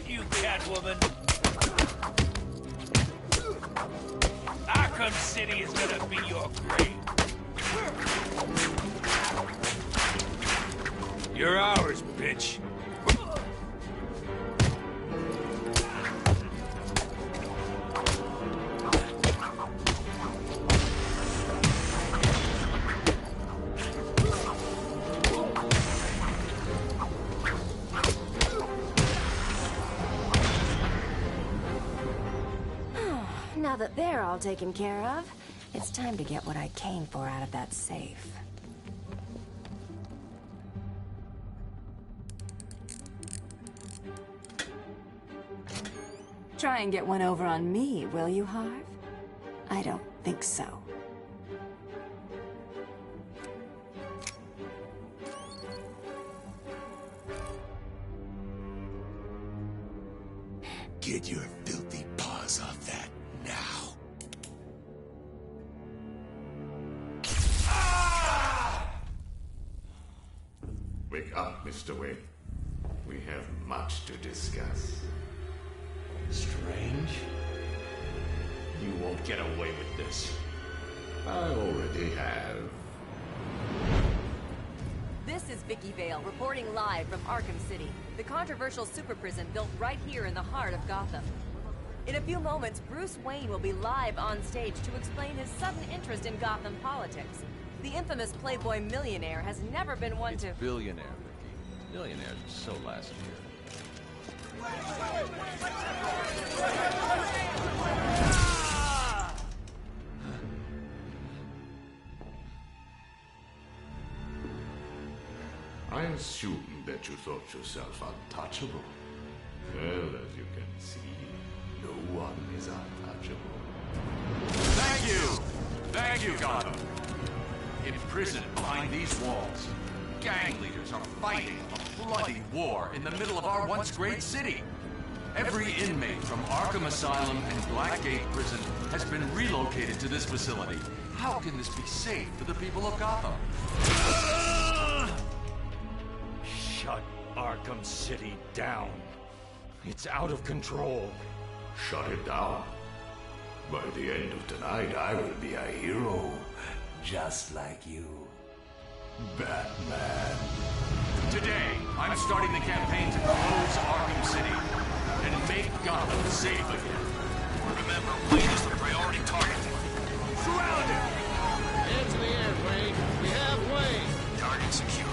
you, Catwoman. Arkham City is gonna be your grave. You're ours, bitch. Now that they're all taken care of, it's time to get what I came for out of that safe. Try and get one over on me, will you, Harv? I don't think so. Get your filthy paws off that now. Wake up, Mr. Wayne. We have much to discuss. Strange? You won't get away with this. I already have. This is Vicky Vale, reporting live from Arkham City, the controversial super prison built right here in the heart of Gotham. In a few moments, Bruce Wayne will be live on stage to explain his sudden interest in Gotham politics. The infamous Playboy millionaire has never been one to... Billionaire, Vicky. Millionaires are so last year. I assumed that you thought yourself untouchable. Well, as you can see, no one is untouchable. Thank you! Thank you, Gotham! Imprisoned behind these walls, gang leaders are fighting a bloody war in the middle of our once great city. Every inmate from Arkham Asylum and Blackgate Prison has been relocated to this facility. How can this be safe for the people of Gotham? Shut Arkham City down. It's out of control. Shut it down. By the end of tonight, I will be a hero. Just like you. Batman. Today, I'm starting the campaign to close Arkham City and make Gotham safe again. Remember, Wayne is the priority target. Surround him! Hands in the air, Wayne. We have Wayne. Target secured.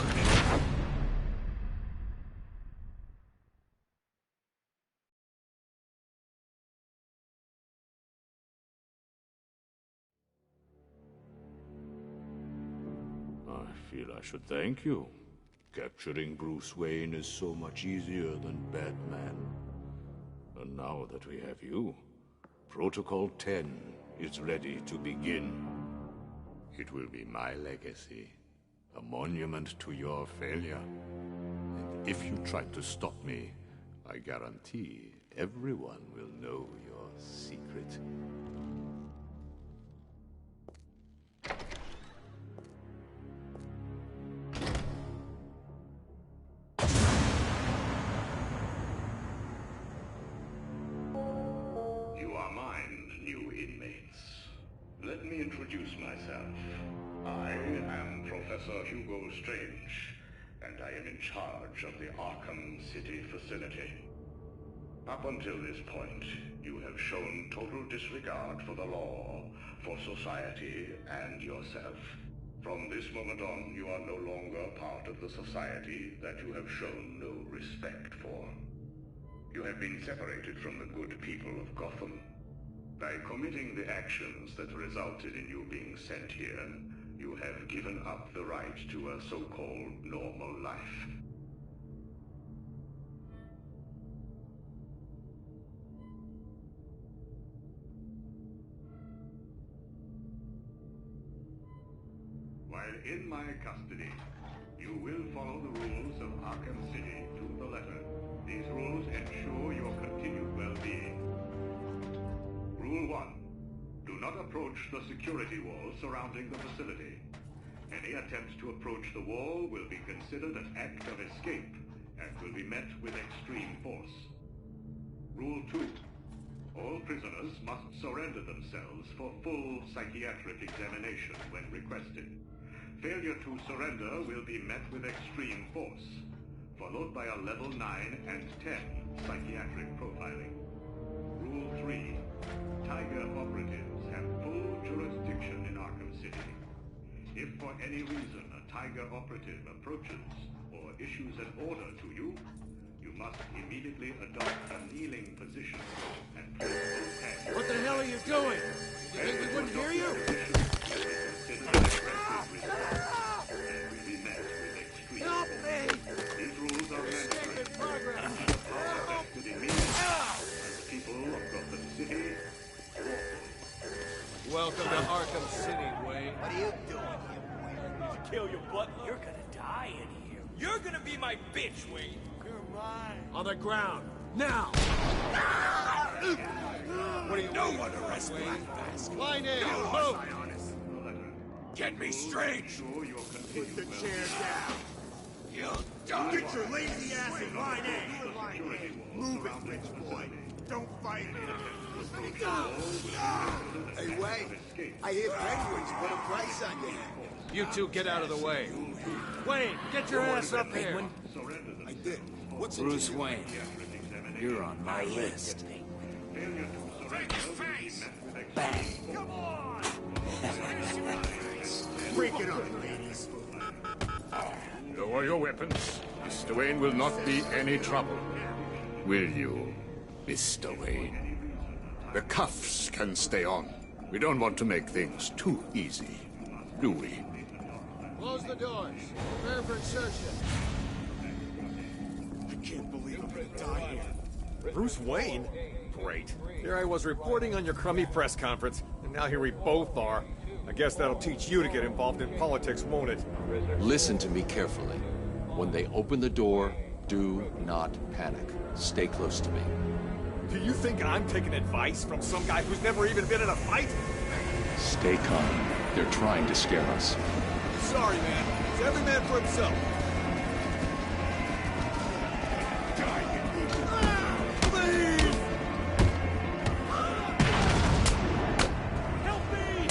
I feel I should thank you. Capturing Bruce Wayne is so much easier than Batman. And now that we have you, Protocol 10 is ready to begin. It will be my legacy, a monument to your failure. And if you try to stop me, I guarantee everyone will know your secret. Let me introduce myself. I am Professor Hugo Strange, and I am in charge of the Arkham City facility. Up until this point, you have shown total disregard for the law, for society, and yourself. From this moment on, you are no longer part of the society that you have shown no respect for. You have been separated from the good people of Gotham. By committing the actions that resulted in you being sent here, you have given up the right to a so-called normal life. While in my custody, you will follow the rules of Arkham City to the letter. These rules ensure your continued well-being. Rule 1. Do not approach the security wall surrounding the facility. Any attempt to approach the wall will be considered an act of escape and will be met with extreme force. prisoners must surrender themselves for full psychiatric examination when requested. Failure to surrender will be met with extreme force, followed by a level 9 and 10 psychiatric profiling. Rule 3. Tiger operatives have full jurisdiction in Arkham City. If for any reason a Tiger operative approaches or issues an order to you, you must immediately adopt a kneeling position and place both hands. What the hell are you doing? You think we wouldn't hear you? Help me! These rules are mandatory. Progress! To the immediate as people of Gotham City. Welcome to Arkham City, Wayne. What are you doing here, Wayne? To kill your butler? You're gonna die in here. You're gonna be my bitch, Wayne. You're mine. On the ground, now! What do you No one arrest Black Mask. Line in, No move! Get me straight! Put the chair down. You'll die! Get your lazy ass in line in! Move it, rich boy. Don't fight. Hey, Wayne. I hear Penguin's put a price on you. You two get out of the way. Wayne, get your ass up here. I did. What's Bruce Wayne, you're on my list. Bang! Come on! Break it up, ladies. Lower your weapons. Mr. Wayne will not be any trouble. Will you, Mr. Wayne? The cuffs can stay on. We don't want to make things too easy, do we? Close the doors. Prepare for insertion. I can't believe I'm gonna die here. Bruce Wayne? Great. Here I was reporting on your crummy press conference, and now here we both are. I guess that'll teach you to get involved in politics, won't it? Listen to me carefully. When they open the door, do not panic. Stay close to me. Do you think I'm taking advice from some guy who's never even been in a fight? Stay calm. They're trying to scare us. Sorry, man. It's every man for himself. Please! Help me!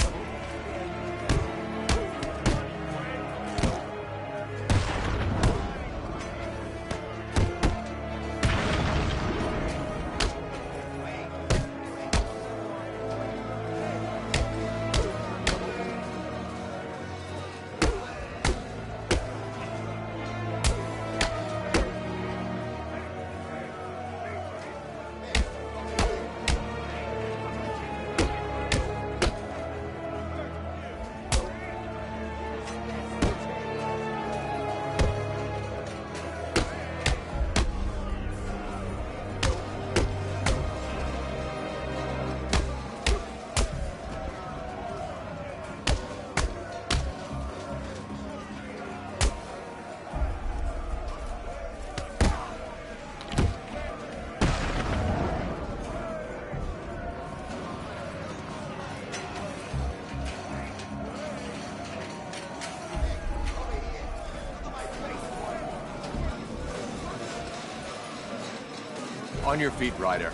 On your feet, Ryder.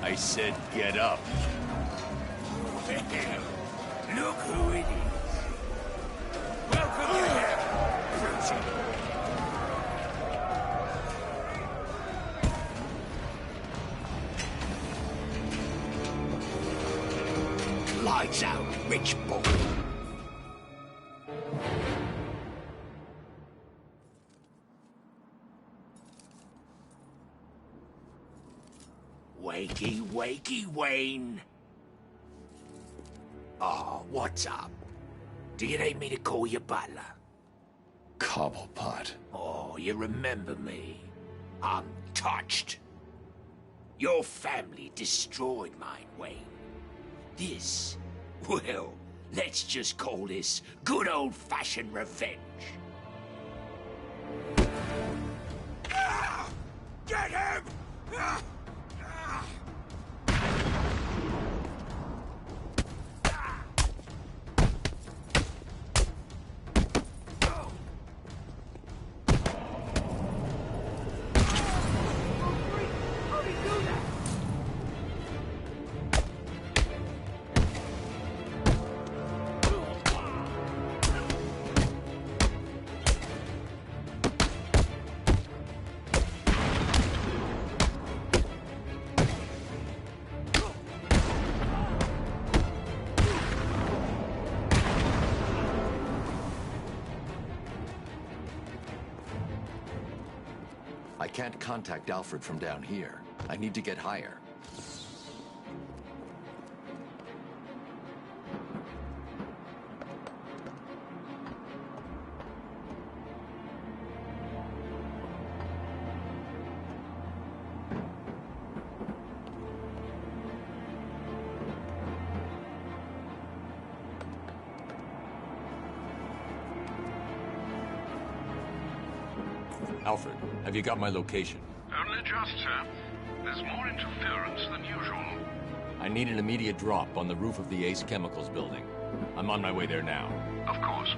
I said get up. Look who it is. Welcome to hell, Lights out, rich boy. Wakey, wakey, Wayne. Oh, what's up? Do you need me to call you butler? Cobblepot. Oh, you remember me. I'm touched. Your family destroyed mine, Wayne. This, well, let's just call this good old-fashioned revenge. Ah! Get him! Ah! can't contact Alfred from down here. I need to get higher. Alfred, have you got my location? Only just, sir. There's more interference than usual. I need an immediate drop on the roof of the Ace Chemicals building. I'm on my way there now. Of course.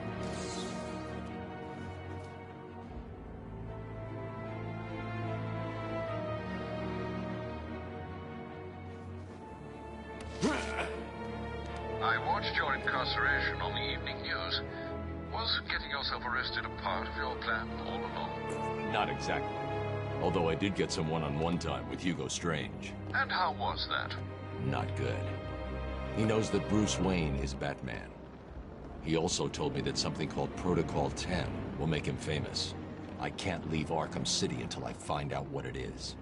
I watched your incarceration on the evening news. Was getting yourself arrested a part of your plan all along? Not exactly. Although I did get some one-on-one time with Hugo Strange. And how was that? Not good. He knows that Bruce Wayne is Batman. He also told me that something called Protocol 10 will make him famous. I can't leave Arkham City until I find out what it is.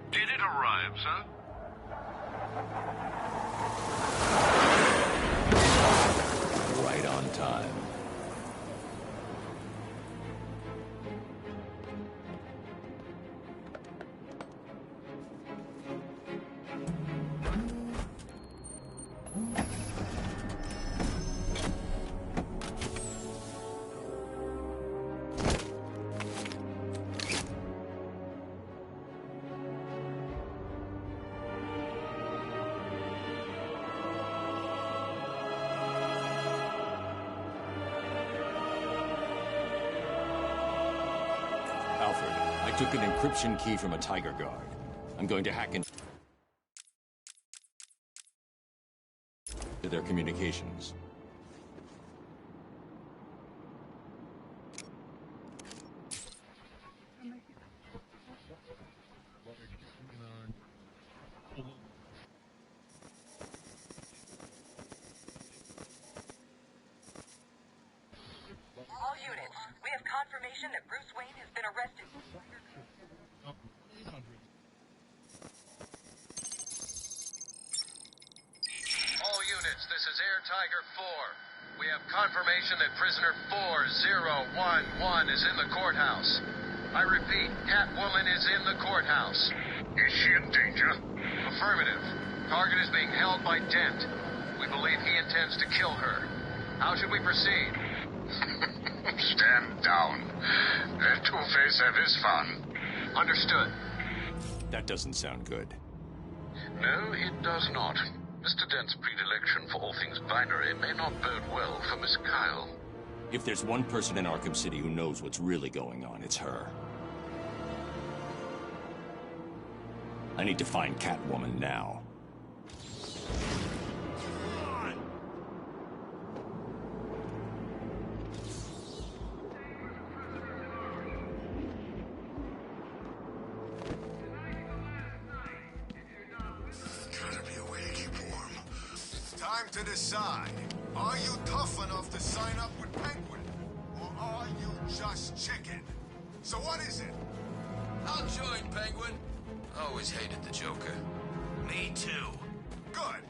Did it arrive, sir? Right on time. Alfred, I took an encryption key from a Tiger Guard. I'm going to hack into their communications. All units, we have confirmation that Bruce Wayne has been arrested. All units, this is Air Tiger 4. We have confirmation that prisoner 4011 is in the courthouse. I repeat, Catwoman is in the courthouse. Is she in danger? Affirmative. Target is being held by Dent. We believe he intends to kill her. How should we proceed? Stand down. Let Two-Face have his fun. Understood. That doesn't sound good. No, it does not. Mr. Dent's predilection for all things binary may not bode well for Miss Kyle. If there's one person in Arkham City who knows what's really going on, it's her. I need to find Catwoman now. Gotta be a way to keep warm. Time to decide. Are you tough enough to sign up with Penguin? Or are you just chicken? So what is it? I'll join, Penguin. Always hated the Joker. Me too. Good.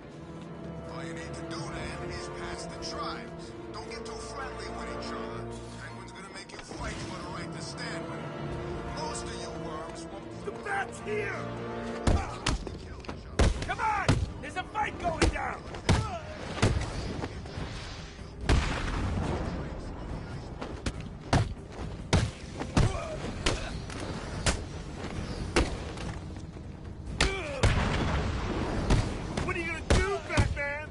All you need to do then is pass the tribes. Don't get too friendly with each other. Penguin's gonna make you fight for the right to stand with him. Most of you worms won't... The bat's here! Come on! There's a fight going down! What are you gonna do, Batman?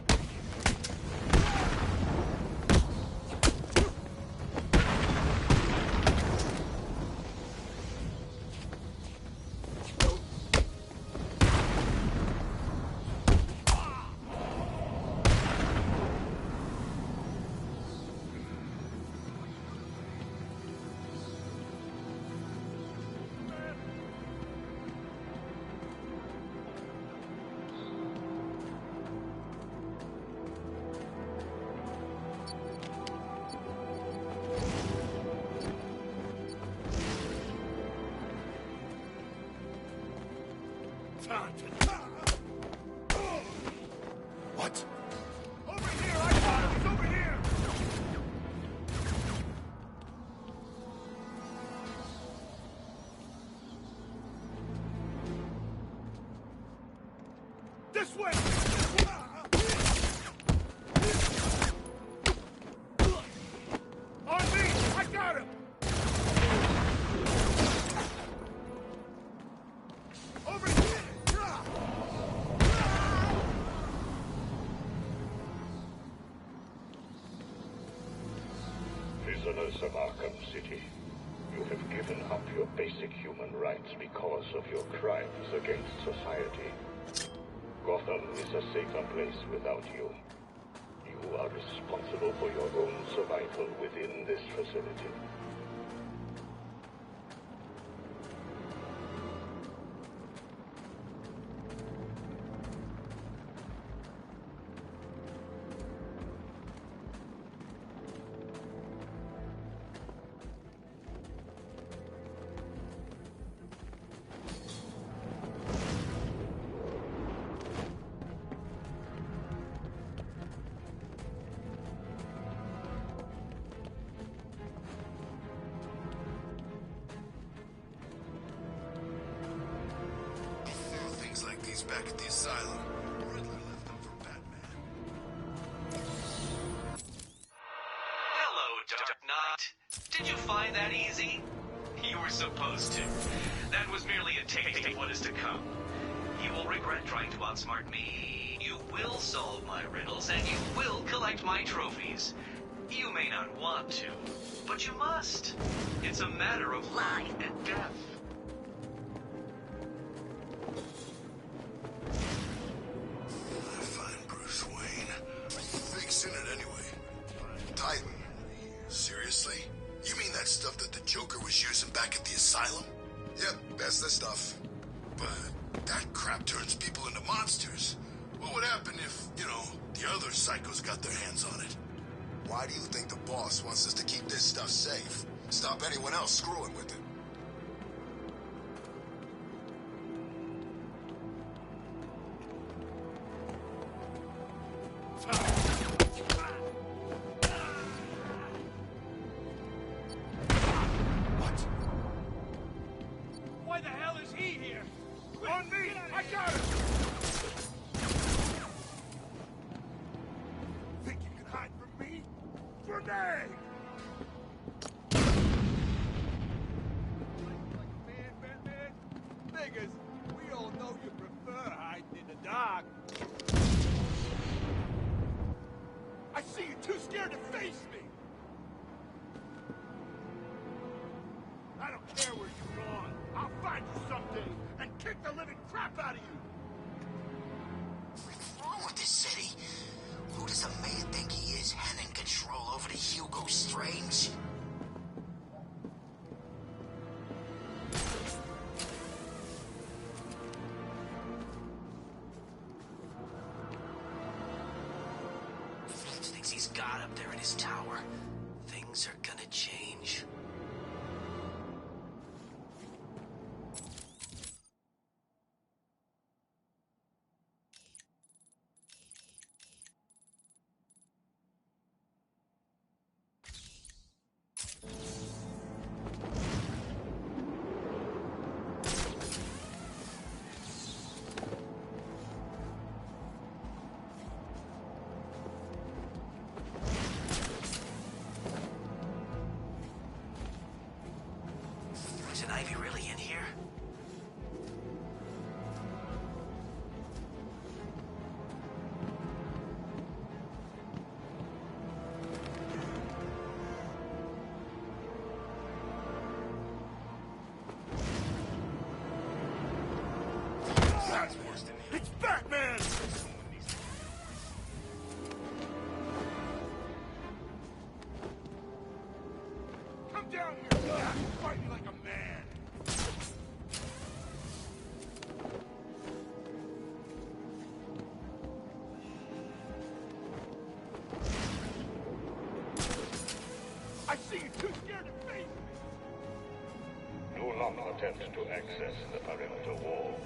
What? Over here! I got him! He's over here! This way! On me! I got him! Over here! Prisoners of Arkham City, you have given up your basic human rights because of your crimes against society. Gotham is a safer place without you. You are responsible for your own survival within this facility. Things like these back at the asylum. Riddler left them for Batman. Hello, Dark Knight. Did you find that easy? You were supposed to. That was merely a taste of what is to come. You will regret trying to outsmart me. You will solve my riddles, and you will collect my trophies. You may not want to, but you must. It's a matter of life and death. Find Bruce Wayne. Thinks in it anyway. Titan. Seriously? You mean that stuff that the Joker was using back at the asylum? Yep, that's the stuff. But that crap turns people into monsters. What would happen if, the other psychos got their hands on it? Why do you think the boss wants us to keep this stuff safe? Stop anyone else screwing with it. Why the hell is he here? On me! I got him! Think you can hide from me? Grenade! Like a man, Batman? Niggas, we all know you prefer hiding in the dark. I see you too scared to face me! I don't care where you're gone. I'll find you someday and kick the living crap out of you! What's wrong with this city? Who does the mayor think he is, handing control over to Hugo Strange? Fletch thinks he's God up there in his tower. Things are gonna change. Isn't Ivy really in here? That's worse than him. It's Batman! Come down here! Fight me like a man! I see you too scared to face me! Do not attempt to access the perimeter wall.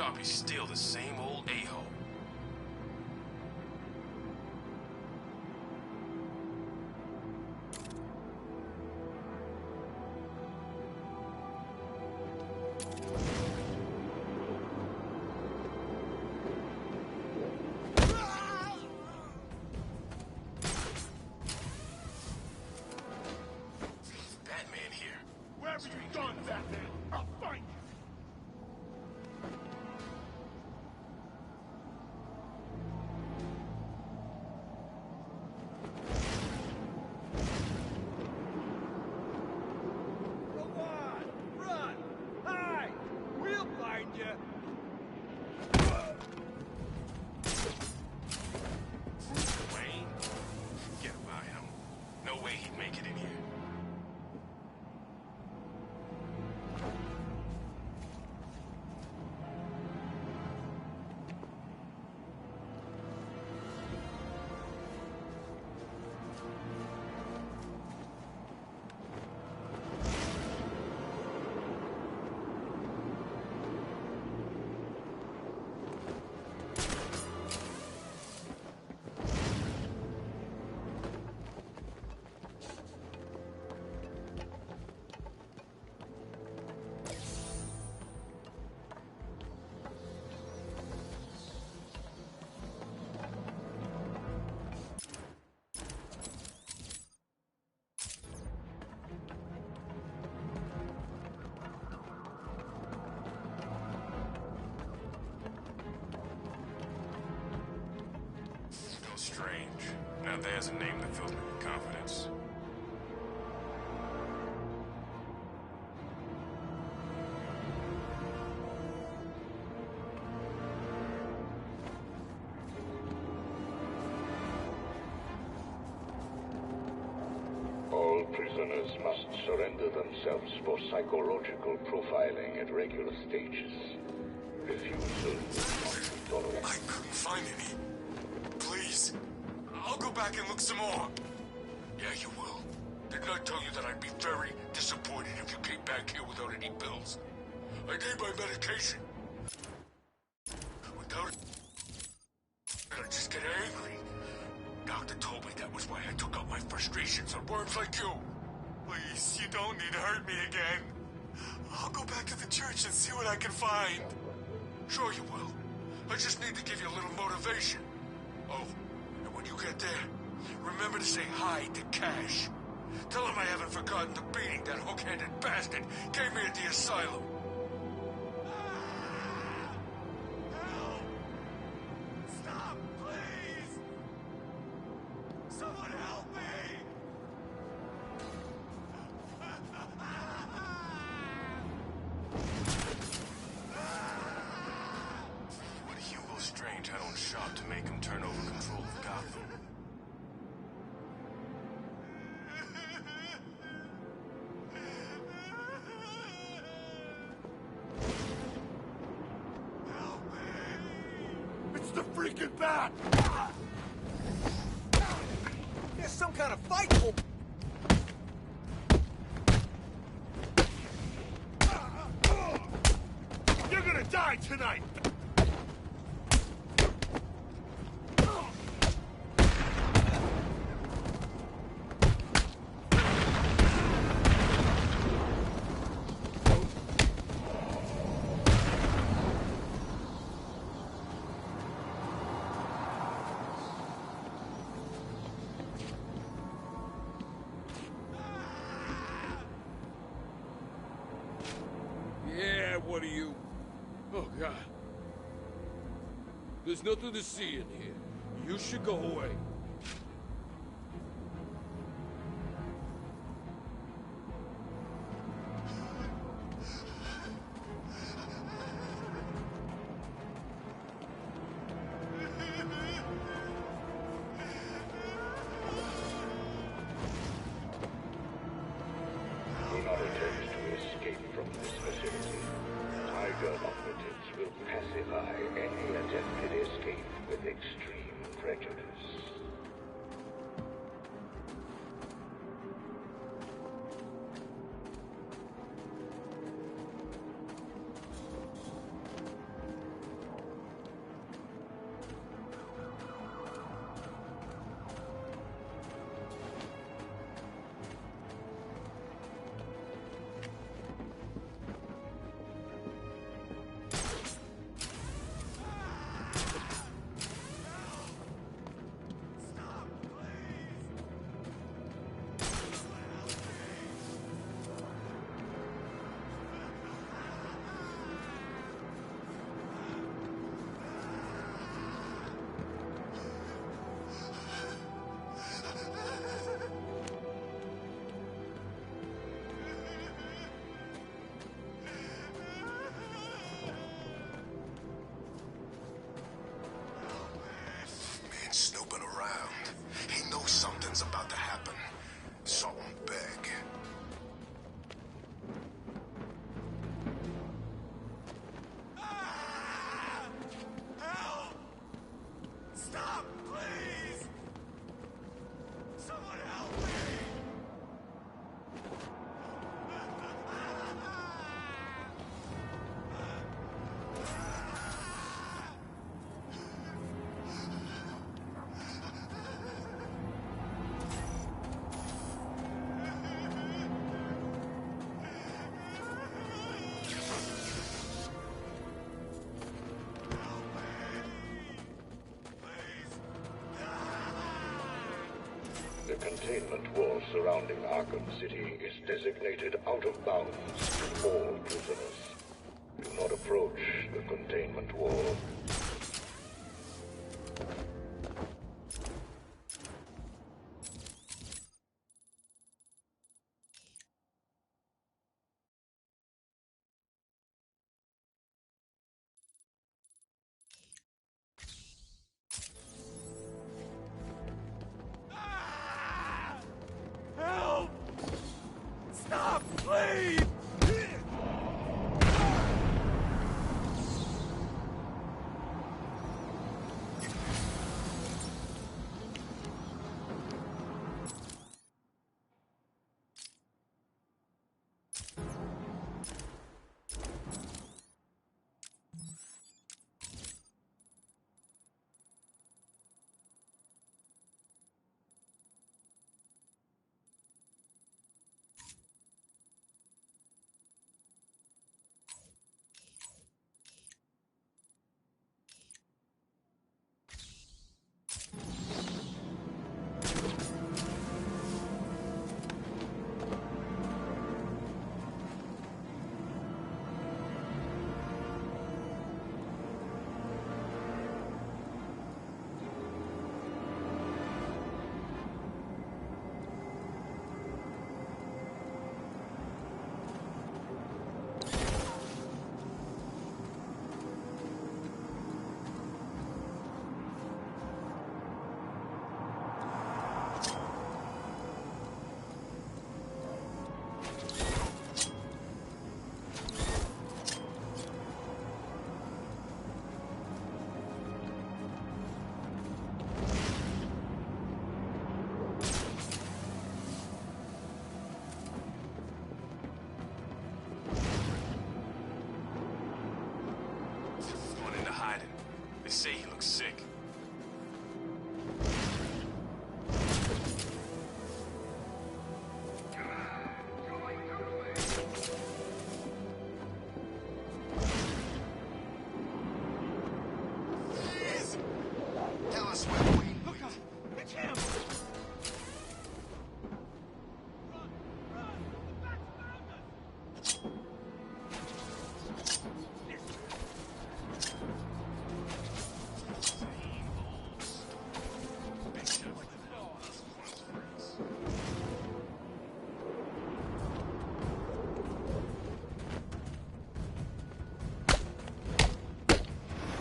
shop, he's still the same old a-hole. Batman here. Wherever you've gone, Batman, I'll find you. Go on! Run! Hide! We'll find you! Wayne? Forget about him. No way he'd make it in here. Still strange. Now there's a name that fills me with confidence. All prisoners must surrender themselves for psychological profiling at regular stages. Refusal will not be tolerated. I couldn't find any. Please. I'll go back and look some more. Yeah, you will. Didn't I tell you that I'd be very disappointed if you came back here without any pills? I need my medication. Without it, I just get angry. Doctor told me that was why I took out my frustrations on worms like you. Please, you don't need to hurt me again. I'll go back to the church and see what I can find. Sure you will. I just need to give you a little motivation. Oh, and when you get there, remember to say hi to Cash. Tell him I haven't forgotten the beating that hook-handed bastard gave me at the asylum. Help! Stop, please! Someone help me! What Hugo Strange had on shop to make him turn over control of Gotham? It's the freaking bat! There's some kind of fight. You're gonna die tonight! Yeah, what are you? Oh, God. There's nothing to see in here. You should go away. Do not attempt to escape from this facility. Tiger operatives will pacify any attempted escape with extreme prejudice. The containment wall surrounding Arkham City is designated out of bounds to all prisoners. Do not approach the containment wall. Help! Stop, please! They say he looks sick. Please! Tell us where Wayne. Look out! It's him!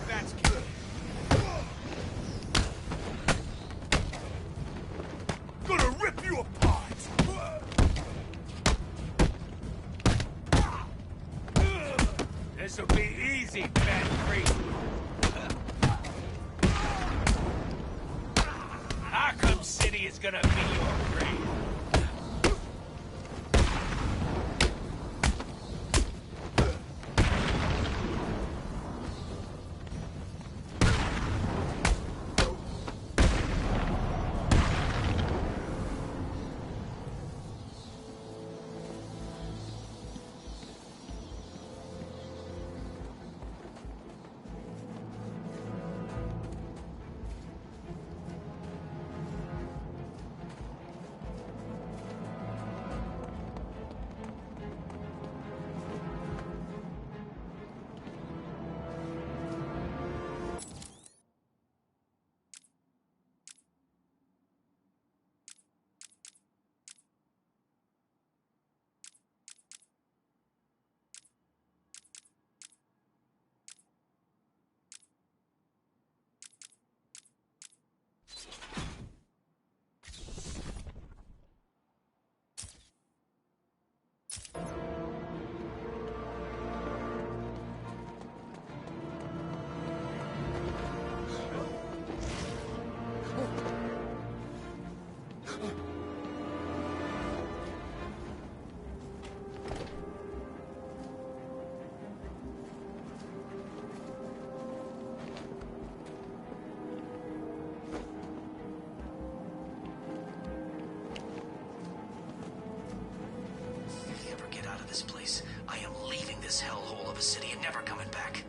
That's good. Gonna rip you apart! This'll be easy, Fat Creek. Arkham City is gonna be your grave. If we ever get out of this place, I am leaving this hellhole of a city and never coming back.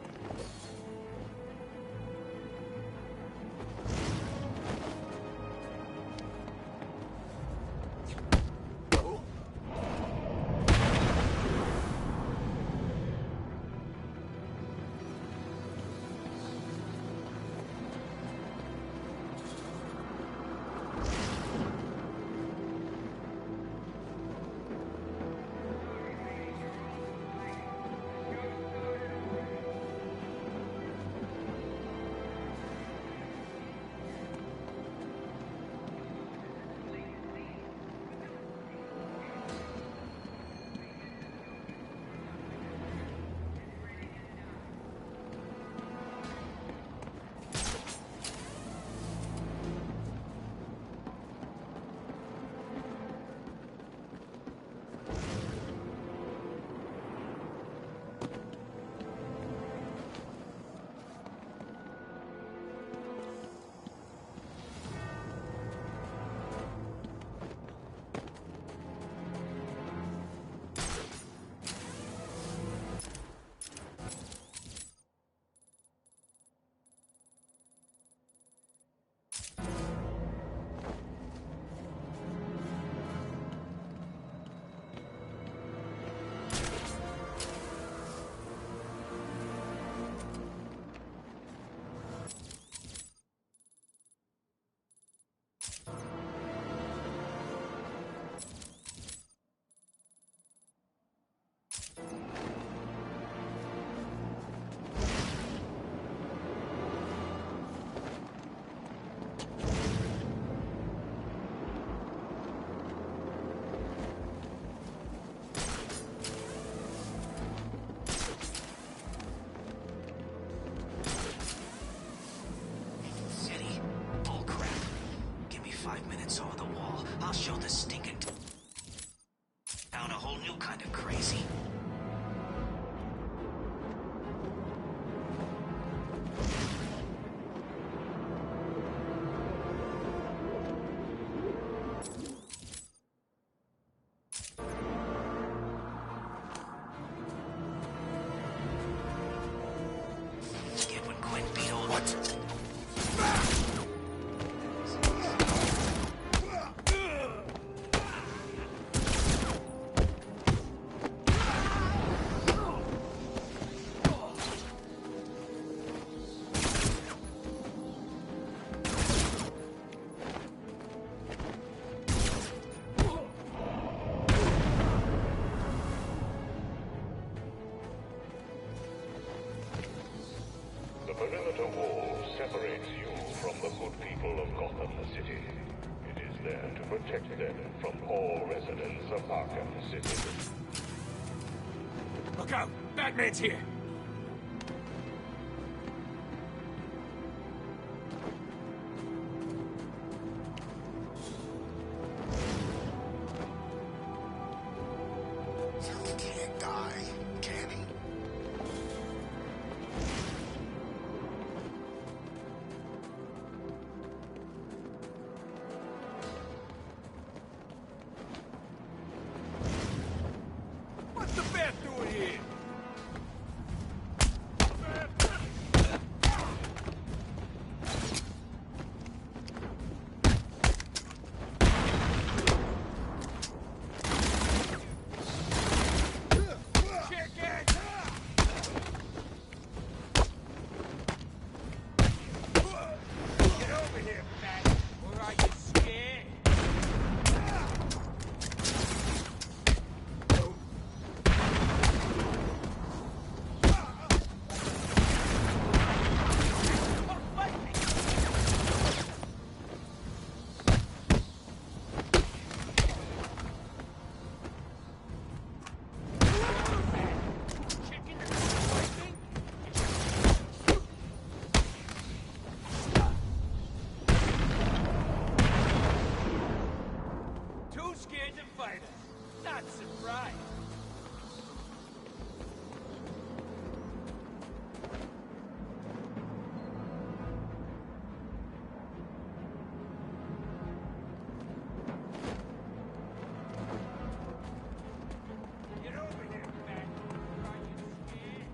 City? Bullcrap. Give me 5 minutes over the wall. I'll show the stinking town a whole new kind of crazy. Skip when Quinn beat old... What? The perimeter wall separates you from the good people of Gotham City. It is there to protect them from all residents of Arkham City. Look out! Batman's here! He can't die, can he? What's the bat doing here? Get over here, Bat! Or are you scared? Too scared to fight us. Not surprised. Get over here, Bat. Are you scared?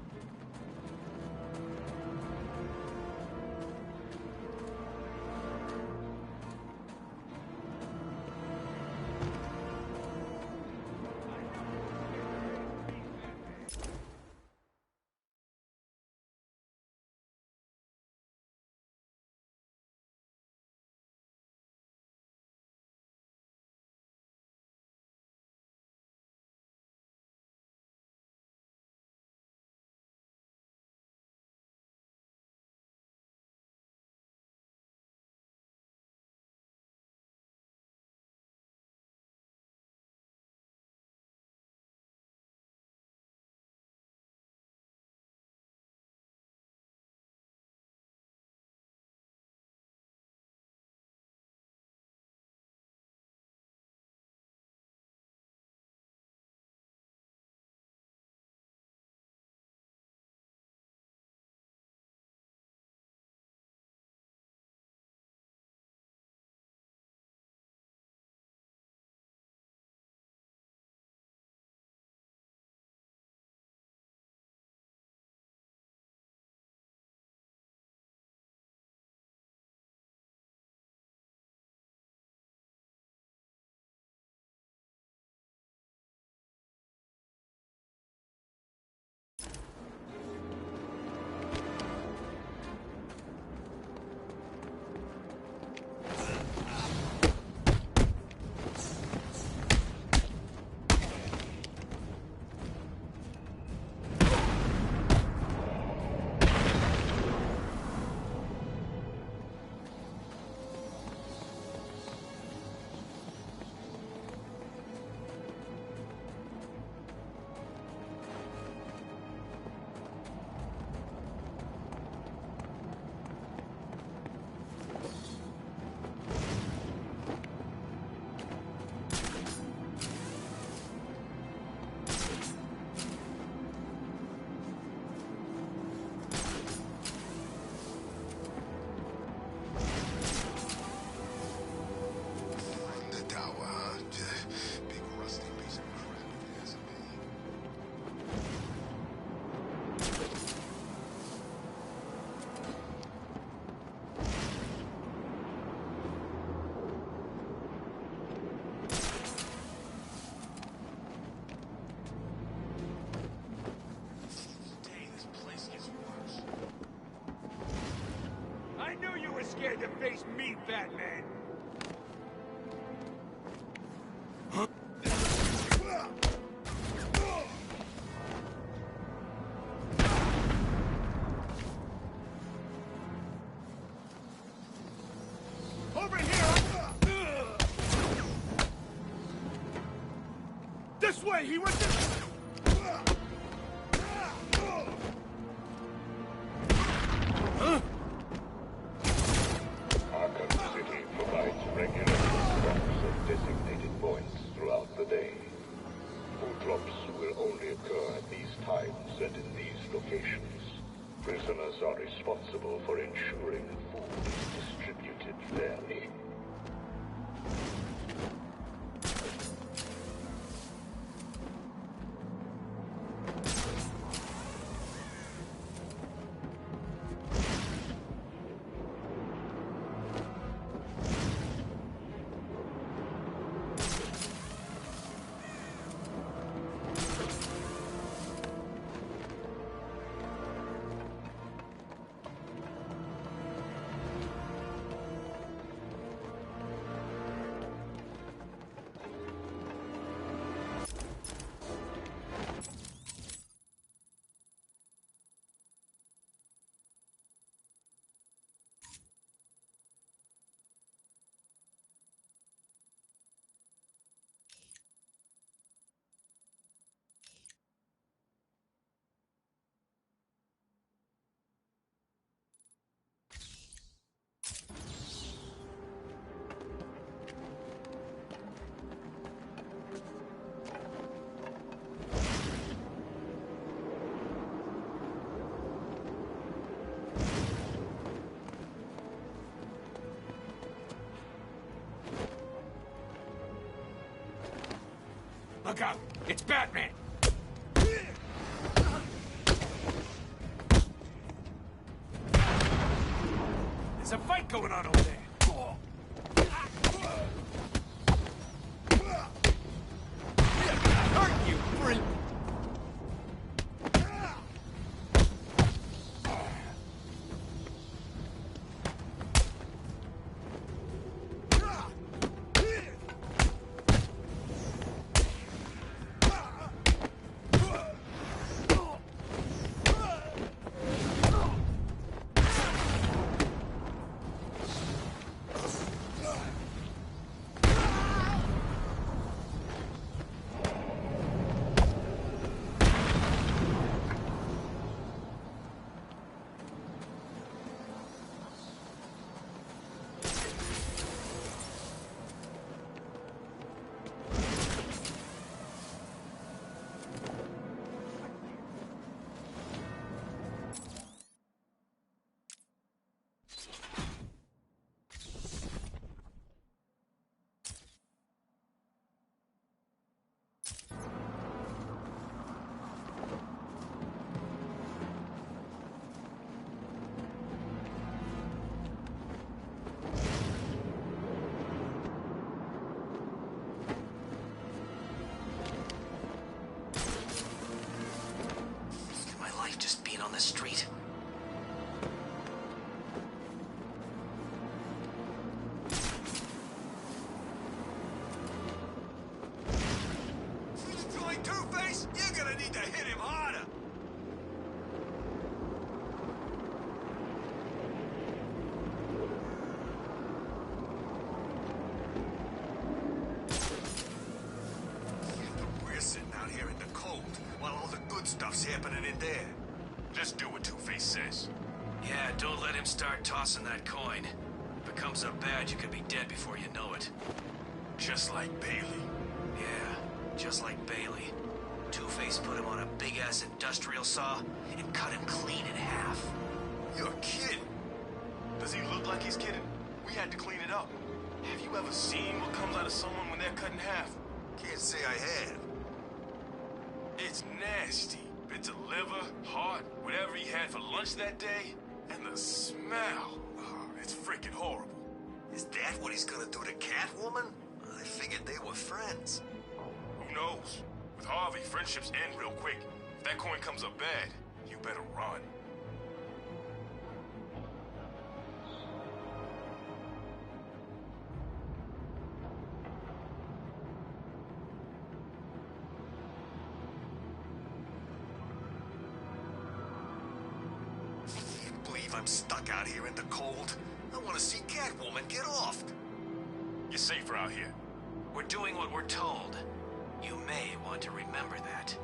Face me, Batman! Over here! This way! He went this... Arkham City provides regular food drops at designated points throughout the day. Food drops will only occur at these times and in these locations. Prisoners are responsible for ensuring food is distributed fairly. Look out! It's Batman! There's a fight going on over there! Hurt you, freak! Just being on the street. Join Two-Face? You're gonna need to hit him harder! We're sitting out here in the cold while all the good stuff's happening in there. Just do what Two-Face says. Yeah, don't let him start tossing that coin. If it comes up bad, you could be dead before you know it. Just like Bailey. Yeah, just like Bailey. Two-Face put him on a big-ass industrial saw and cut him clean in half. You're kidding. Does he look like he's kidding? We had to clean it up. Have you ever seen what comes out of someone when they're cut in half? Can't say I have. It's nasty. Bits of liver, heart, whatever he had for lunch that day. And the smell. Oh, it's freaking horrible. Is that what he's gonna do to Catwoman? I figured they were friends. Who knows? With Harvey, friendships end real quick. If that coin comes up bad, you better run. I'm stuck out here in the cold. I want to see Catwoman get off. You're safer out here. We're doing what we're told. You may want to remember that.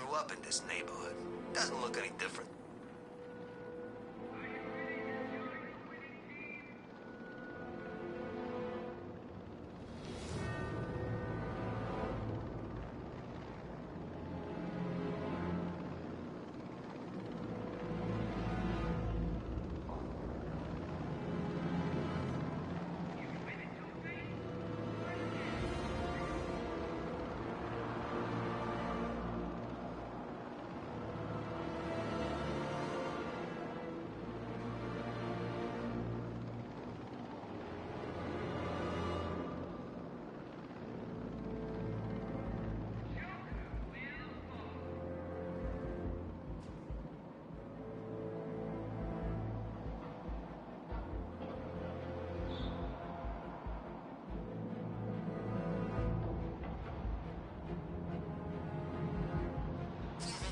Grew up in this neighborhood. Doesn't look any different.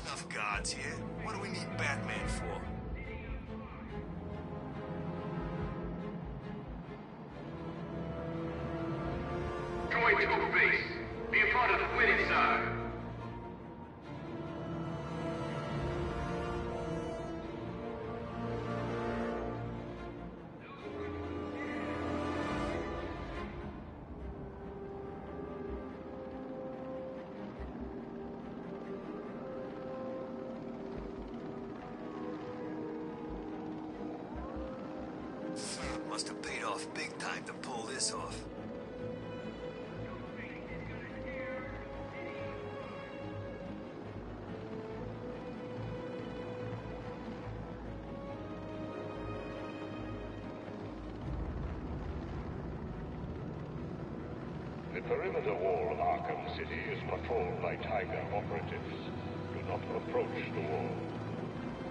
Enough guards here. What do we need Batman for? Troy Two-Face, be a part of the winning side. Must have paid off big time to pull this off. The perimeter wall of Arkham City is patrolled by Tiger operatives. Do not approach the wall.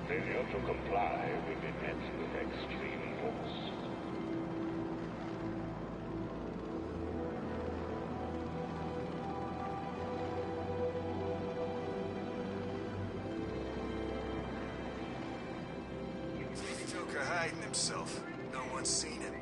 Failure to comply will be met with extreme force. Joker hiding himself. No one's seen him.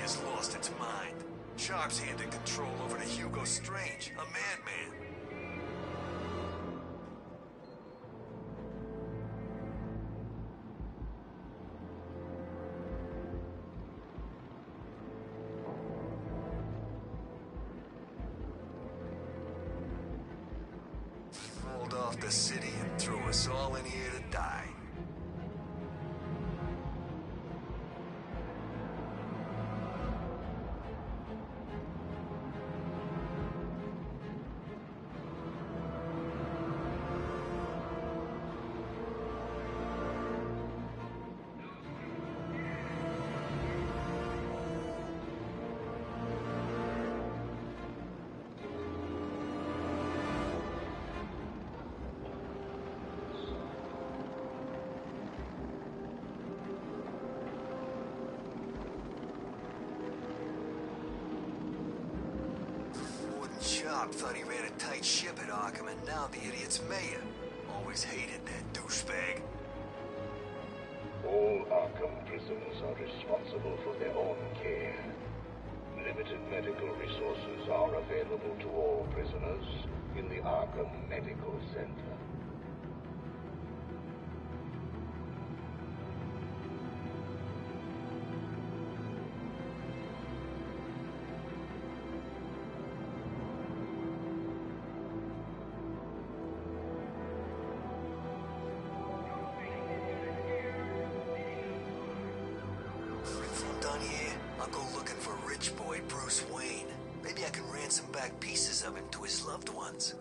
Has lost its mind. Sharp's handed control over to Hugo Strange, a madman. Rolled off the city and threw us all in here to die. Sharp thought he ran a tight ship at Arkham, and now the idiot's mayor. Always hated that douchebag. All Arkham prisoners are responsible for their own care. Limited medical resources are available to all prisoners in the Arkham Medical Center. From down here, I'll go looking for rich boy Bruce Wayne. Maybe I can ransom back pieces of him to his loved ones.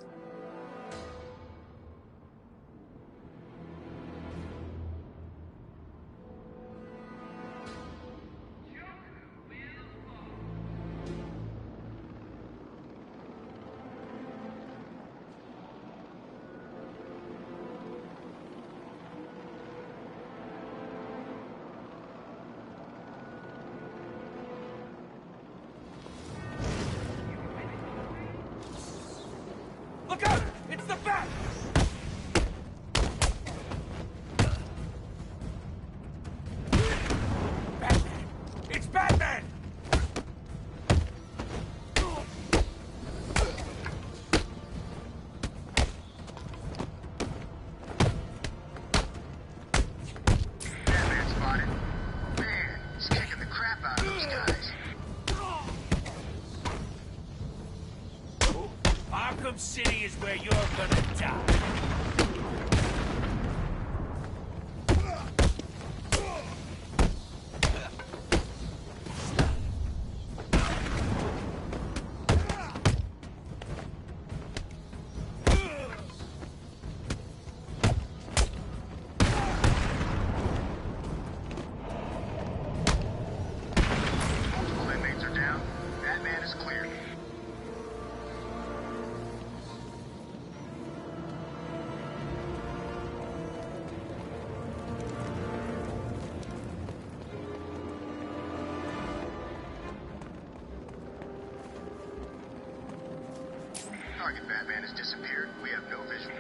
Look out! It's the Bat! Batman! It's Batman! Batman spotted. Man, he's kicking the crap out of those guys. Arkham City is where you're gonna die. Multiple inmates are down. Batman is clear. Target Batman has disappeared. We have no visual.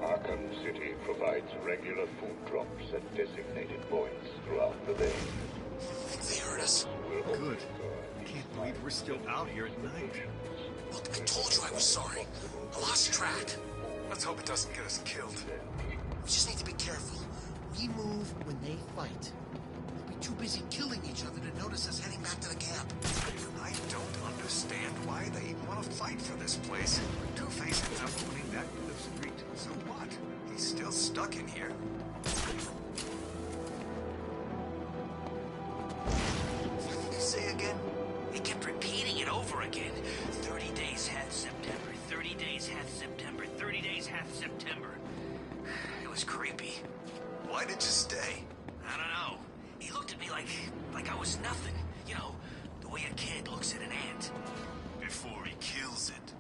Arkham City provides regular food drops at designated points throughout the day. Think they heard us? Good. Can't believe we're still out here at night. Look, I told you I was sorry. I lost track. Let's hope it doesn't get us killed. We just need to be careful. We move when they fight. They'll be too busy killing each other to notice us heading back to the camp. I don't understand why they even want to fight for this place. Two-Face ends up owning that bit of street. So what? He's still stuck in here. What did you say again? They kept repeating it over again. 30 days hath September, 30 days hath September, 30 days hath September. It was creepy. Why did you stay? I don't know. He looked at me like I was nothing. You know, the way a kid looks at an ant. Before he kills it.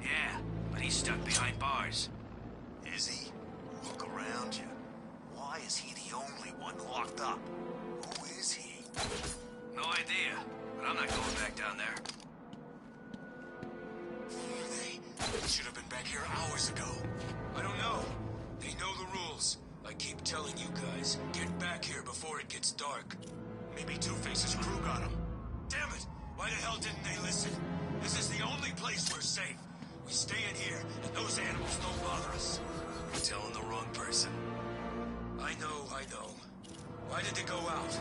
Yeah, but he's stuck behind bars. Is he? Look around you. Why is he the only one locked up? Who is he? No idea, but I'm not going back down there. They should have been back here hours ago. I don't know. They know the rules. I keep telling you guys, get back here before it gets dark. Maybe Two-Face's crew got him. Damn it! Why the hell didn't they listen? This is the only place we're safe. We stay in here, and those animals don't bother us. You're telling the wrong person. I know. Why did they go out?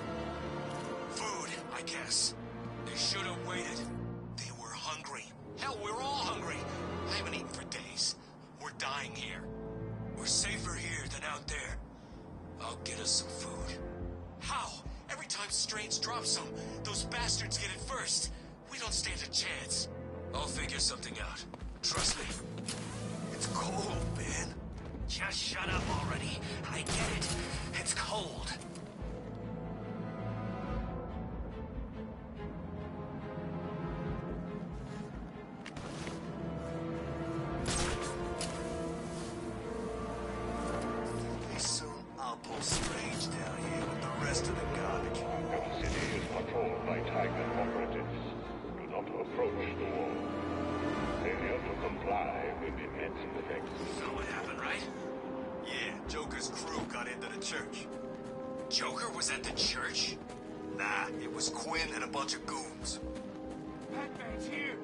Food, I guess. They should have waited. They were hungry. Hell, we're all hungry. I haven't eaten for days. We're dying here. We're safer here than out there. I'll get us some food. How? Every time Strange drops some, those bastards get it first. We don't stand a chance. I'll figure something out. Trust me. It's cold, man. Just shut up already. I get it. It's cold. Soon I'll pull Strange down here with the rest of the garbage. Arkham City is patrolled by Tiger operatives. Do not approach the wall. Failure to comply will be met with execution. Know what happened, right? Yeah, Joker's crew got into the church. Joker was at the church? Nah, it was Quinn and a bunch of goons. Batman's here!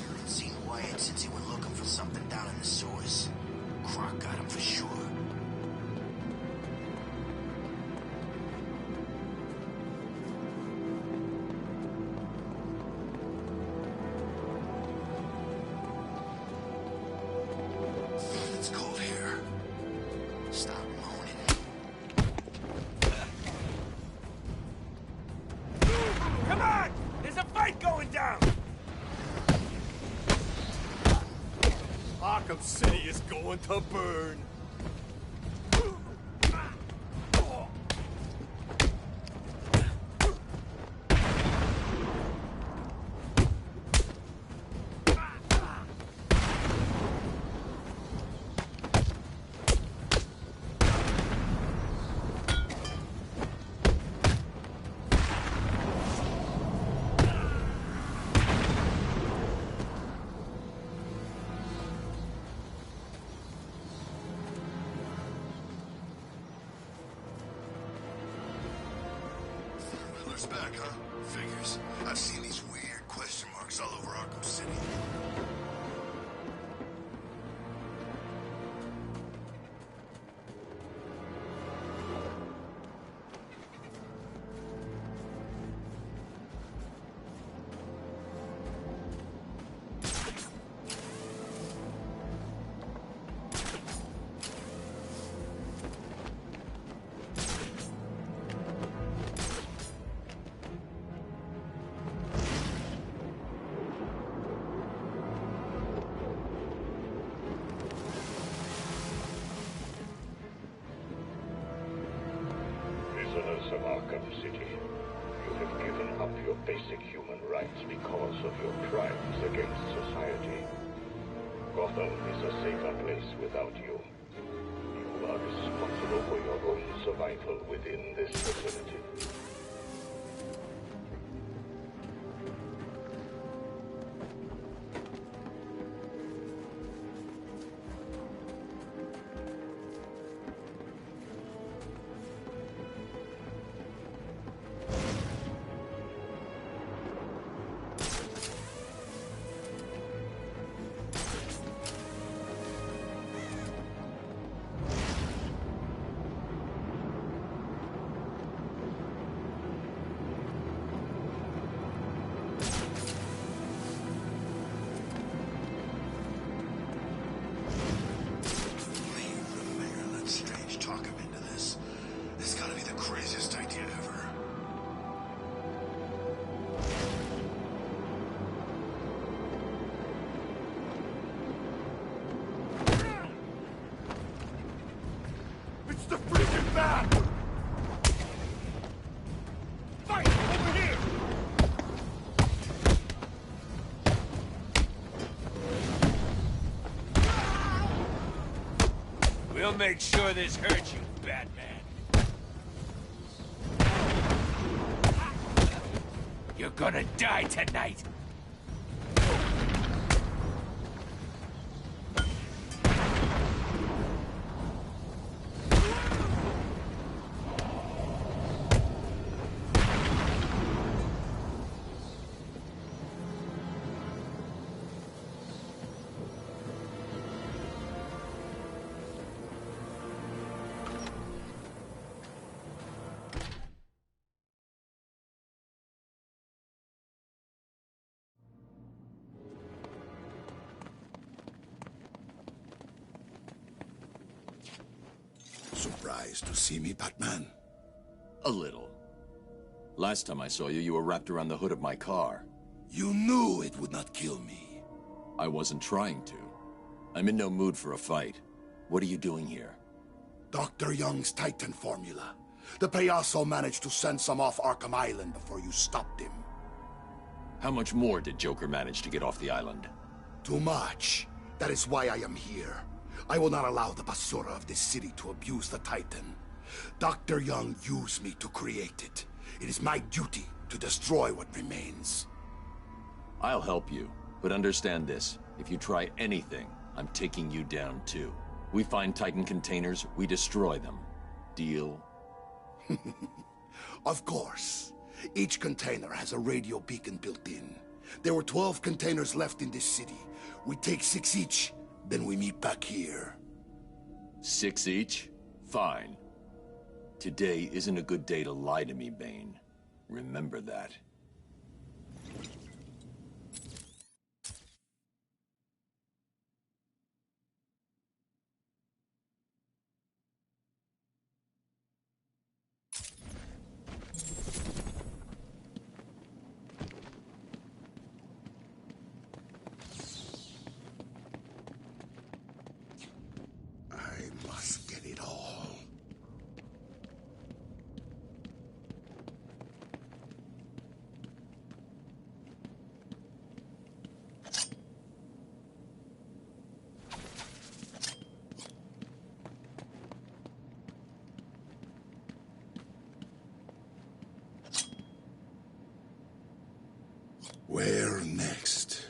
Haven't seen Wyatt since he went looking for something down in the sewers. Croc got him for sure. It's cold here. Stop moaning. Come on! There's a fight going down! Arkham City is going to burn. Riddler's back, huh? Figures. I've seen these weird question marks all over Arkham City. Prisoners of Arkham City, you have given up your basic human rights because of your crimes against society. Gotham is a safer place without you. You are responsible for your own survival within this facility. We'll make sure this hurts you, Batman. You're gonna die tonight. Surprised to see me, Batman? A little. Last time I saw you, you were wrapped around the hood of my car. You knew it would not kill me. I wasn't trying to. I'm in no mood for a fight. What are you doing here? Dr. Young's Titan formula. The Payaso managed to send some off Arkham Island before you stopped him. How much more did Joker manage to get off the island? Too much. That is why I am here. I will not allow the basura of this city to abuse the Titan. Dr. Young used me to create it. It is my duty to destroy what remains. I'll help you, but understand this. If you try anything, I'm taking you down too. We find Titan containers, we destroy them. Deal? Of course. Each container has a radio beacon built in. There were 12 containers left in this city. We take 6 each, then we meet back here. 6 each? Fine. Today isn't a good day to lie to me, Bane. Remember that. I must get it all. Where next?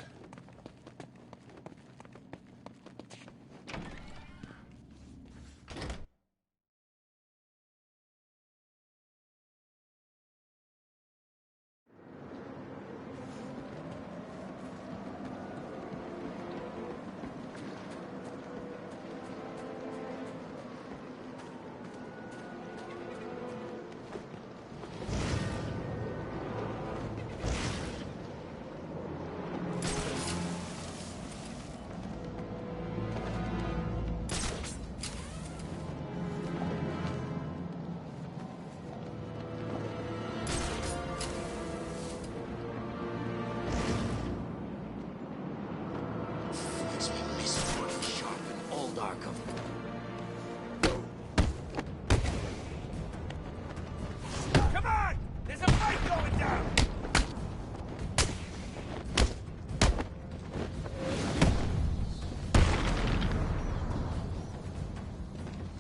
Come on! There's a fight going down!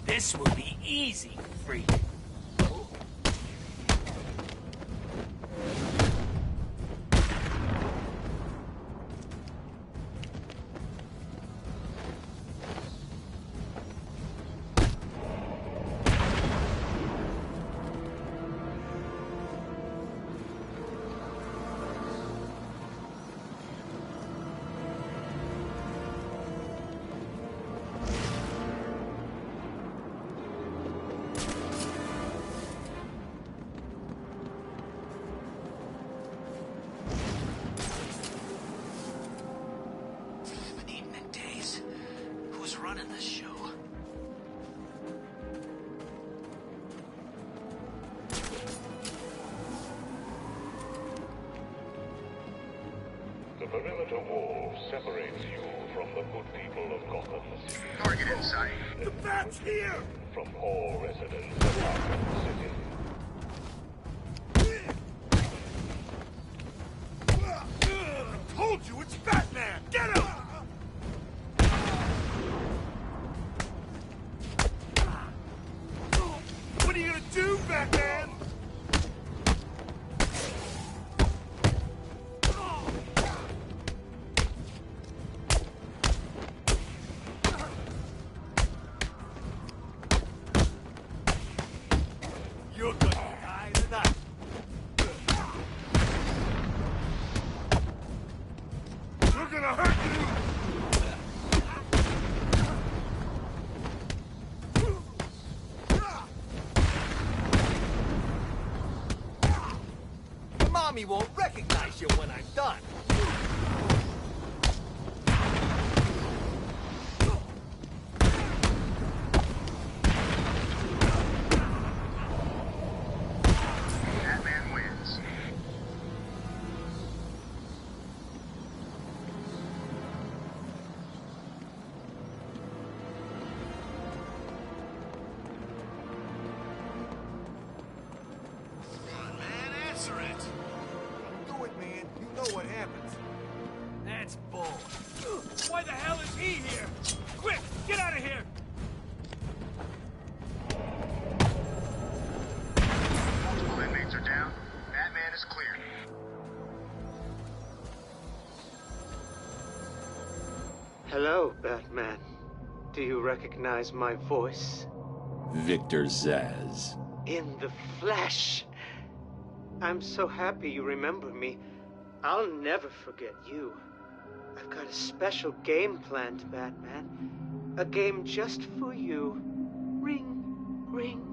This will be easy, freak. Running this show. The perimeter wall separates you from the good people of Gotham City. Target in sight. The bat's here! From all residents of Gotham City. I told you it's Batman! Get him! What are you gonna do, Batman? You're gonna die tonight. We're gonna hurt you! Mommy won't recognize you when I'm done. Batman wins. Man, answer it! Do it, man. You know what Hello, Batman. Do you recognize my voice? Victor Zsasz. In the flesh! I'm so happy you remember me. I'll never forget you. I've got a special game planned, Batman. A game just for you. Ring, ring.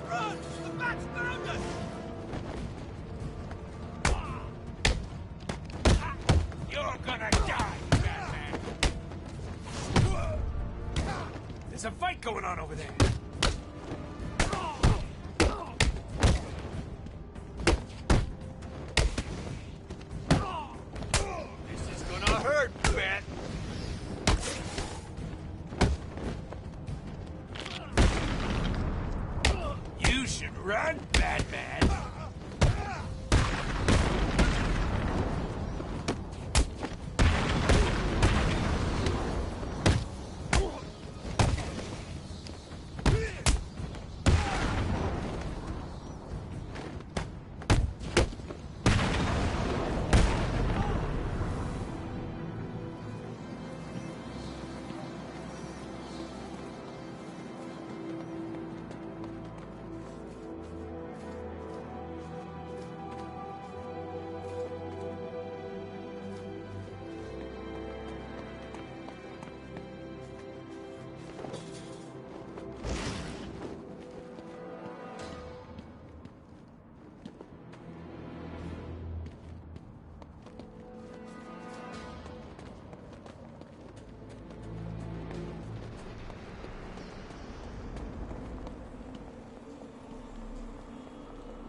Run! The bat's found us! You're gonna die, Batman! There's a fight going on over there. This is gonna hurt, Bat! You should run, Batman!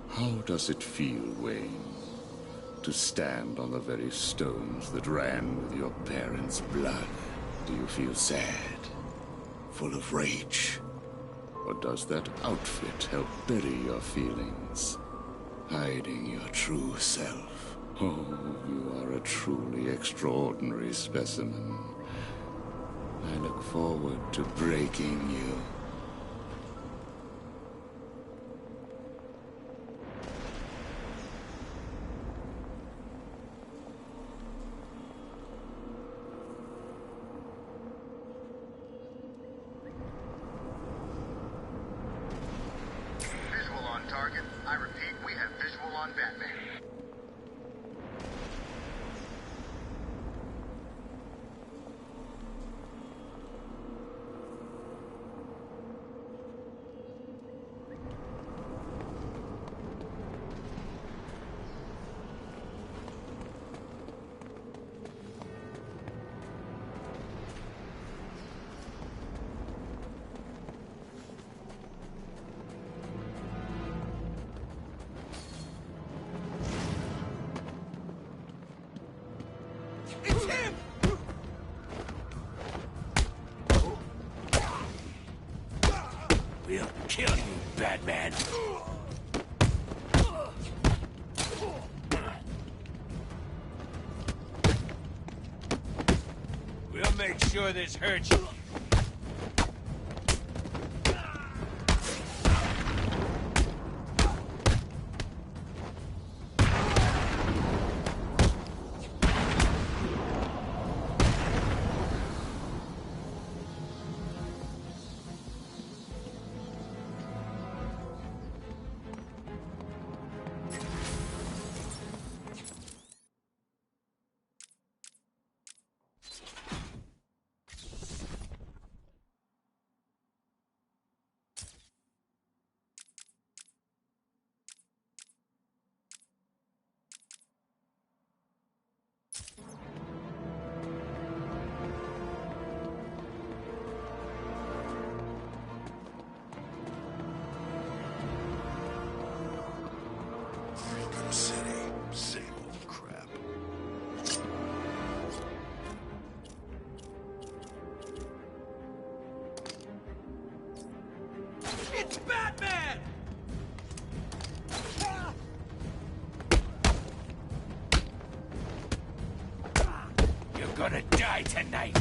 How does it feel, Wayne, to stand on the very stones that ran with your parents' blood? Do you feel sad, full of rage? Or does that outfit help bury your feelings, hiding your true self? Oh, you are a truly extraordinary specimen. I look forward to breaking you. Visual on target. I repeat, we have visual on Batman. It's him! We'll kill you, Batman! We'll make sure this hurts you. City. Same old crap. It's Batman! You're gonna die tonight.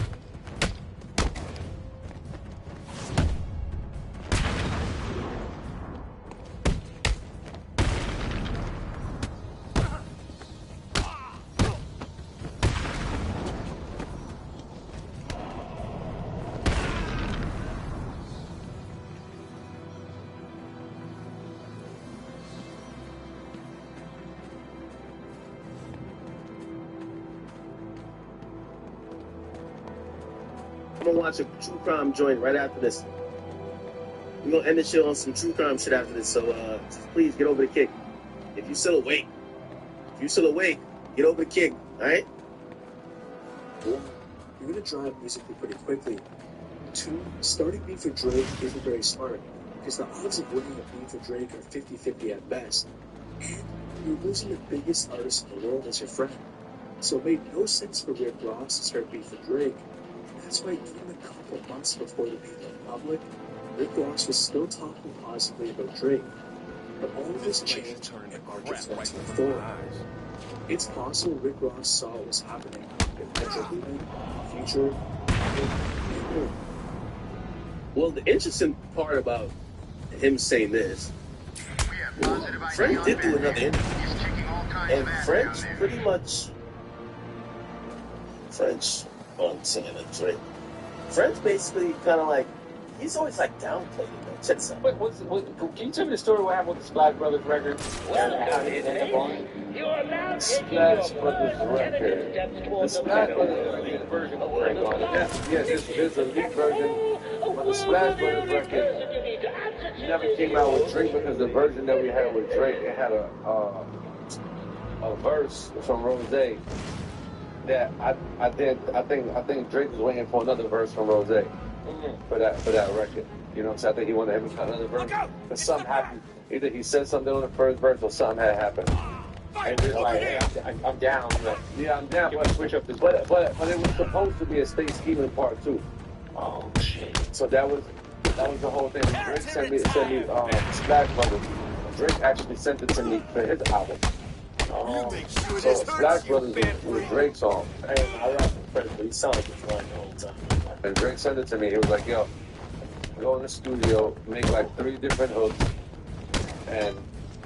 I'm gonna watch a true crime joint right after this. We're gonna end the show on some true crime shit after this, so just please get over the kick. If you're still awake, get over the kick, alright? One, you're gonna drive musically pretty quickly. Two, starting beef for Drake isn't very smart, because the odds of winning a beef for Drake are 50-50 at best. And you're losing the biggest artist in the world as your friend. So it made no sense for Rick Ross to start beef for Drake. That's why even a couple months before the beef went public, Rick Ross was still talking positively about Drake. But all of this changed when Marcus went to the fore. It's possible Rick Ross saw what was happening in Metro Boomin, Future, and more. Well, the interesting part about him saying this, French did do another interview, and French pretty much, Montana, Drake. French basically kind of like, he's always like downplaying it. Check this out. Wait, can you tell me the story what happened with the Splash Brothers record? How did it end up on it? Splash Brothers record. The Splash Brothers record version of Drake on it. Yes, there's a leaked version, but the Splash Brothers record never came out with Drake because the version that we had with Drake, it had a verse from Rose that I think Drake was waiting for another verse from Rose for that record. You know what I'm saying? I think he wanted him to cut another verse. But something happened. Either he said something on the first verse or something had happened. And just like, hey, I'm down. But, yeah, I'm down. But switch up this. But it was supposed to be a Stay Scheming Part 2. Oh shit! So that was the whole thing. Drake sent me Splash Brothers. Drake actually sent it to me for his album. So Splash Brothers was Drake's song. Hey, I love him, but he sounded like he's lying the whole time. And Drake sent it to me. He was like, yo, go in the studio, make like 3 different hooks, and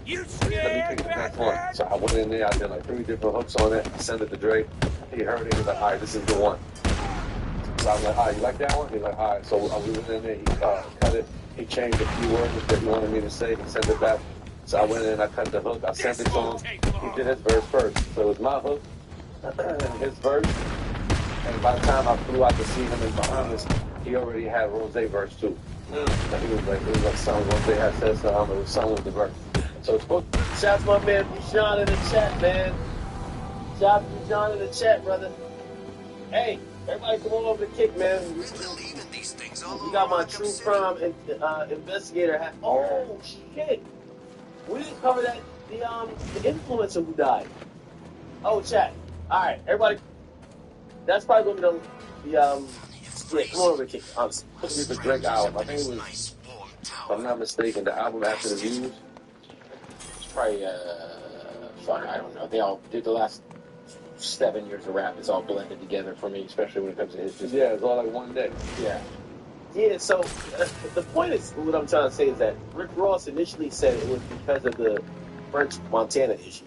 let me pick the best one. So I went in there, I did like 3 different hooks on it, sent it to Drake. He heard it, he was like, all right, this is the one. So I was like, all right, you like that one? He's like, all right. So we went in there, he cut it, he changed a few words that he wanted me to say, he sent it back. So I went in, I cut the hook, I sent it to him, he did his verse first. So it was my hook, his verse, and by the time I flew out to see him in Bahamas, he already had Rose verse too. And he was like, son, Rose had said something, it was son with the verse. So it's supposed to... Shout out to my man Bijan in the chat, man. Shout out to Bijan in the chat, brother. Hey, everybody come on over the kick, man. We got my true crime investigator hat. Oh, shit. We didn't cover that, the influencer who died. Oh, chat. All right, everybody. That's probably going to be the yeah, come on over the kick. Supposed to be the Drake album. I think it was, if I'm not mistaken, the album after the views. It's probably, fuck, I don't know. They all did the last 7 years of rap. It's all blended together for me, especially when it comes to his. Yeah, it's all like one day. Yeah. Yeah, so the point is, what I'm trying to say is that Rick Ross initially said it was because of the French Montana issue.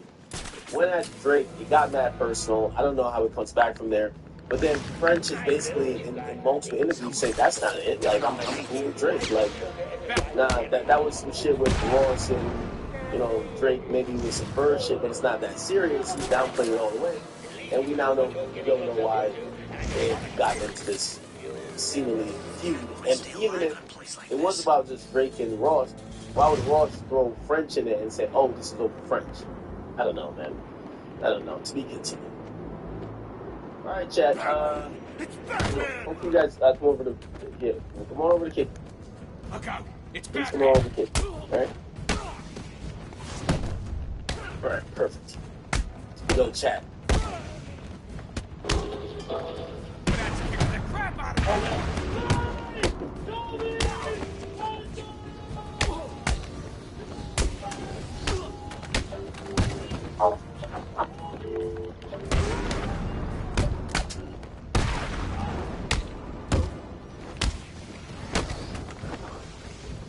Went at Drake, it got mad personal. I don't know how it comes back from there. But then French is basically in multiple interviews saying that's not it. Like, I'm cool with Drake. Like, nah, that was some shit with Ross and, you know, Drake maybe with some bird shit, but it's not that serious. He downplayed it all the way. And we now don't know why they got into this seemingly feud. And even if it was about just Drake and Ross, why would Ross throw French in there and say, oh, this is over French? I don't know, man. I don't know. To be continued. Alright, chat. Hopefully you guys come over to yeah, come on over to kick. Look out! It's Please come on over to kick. Alright? Alright, perfect. Let's go chat.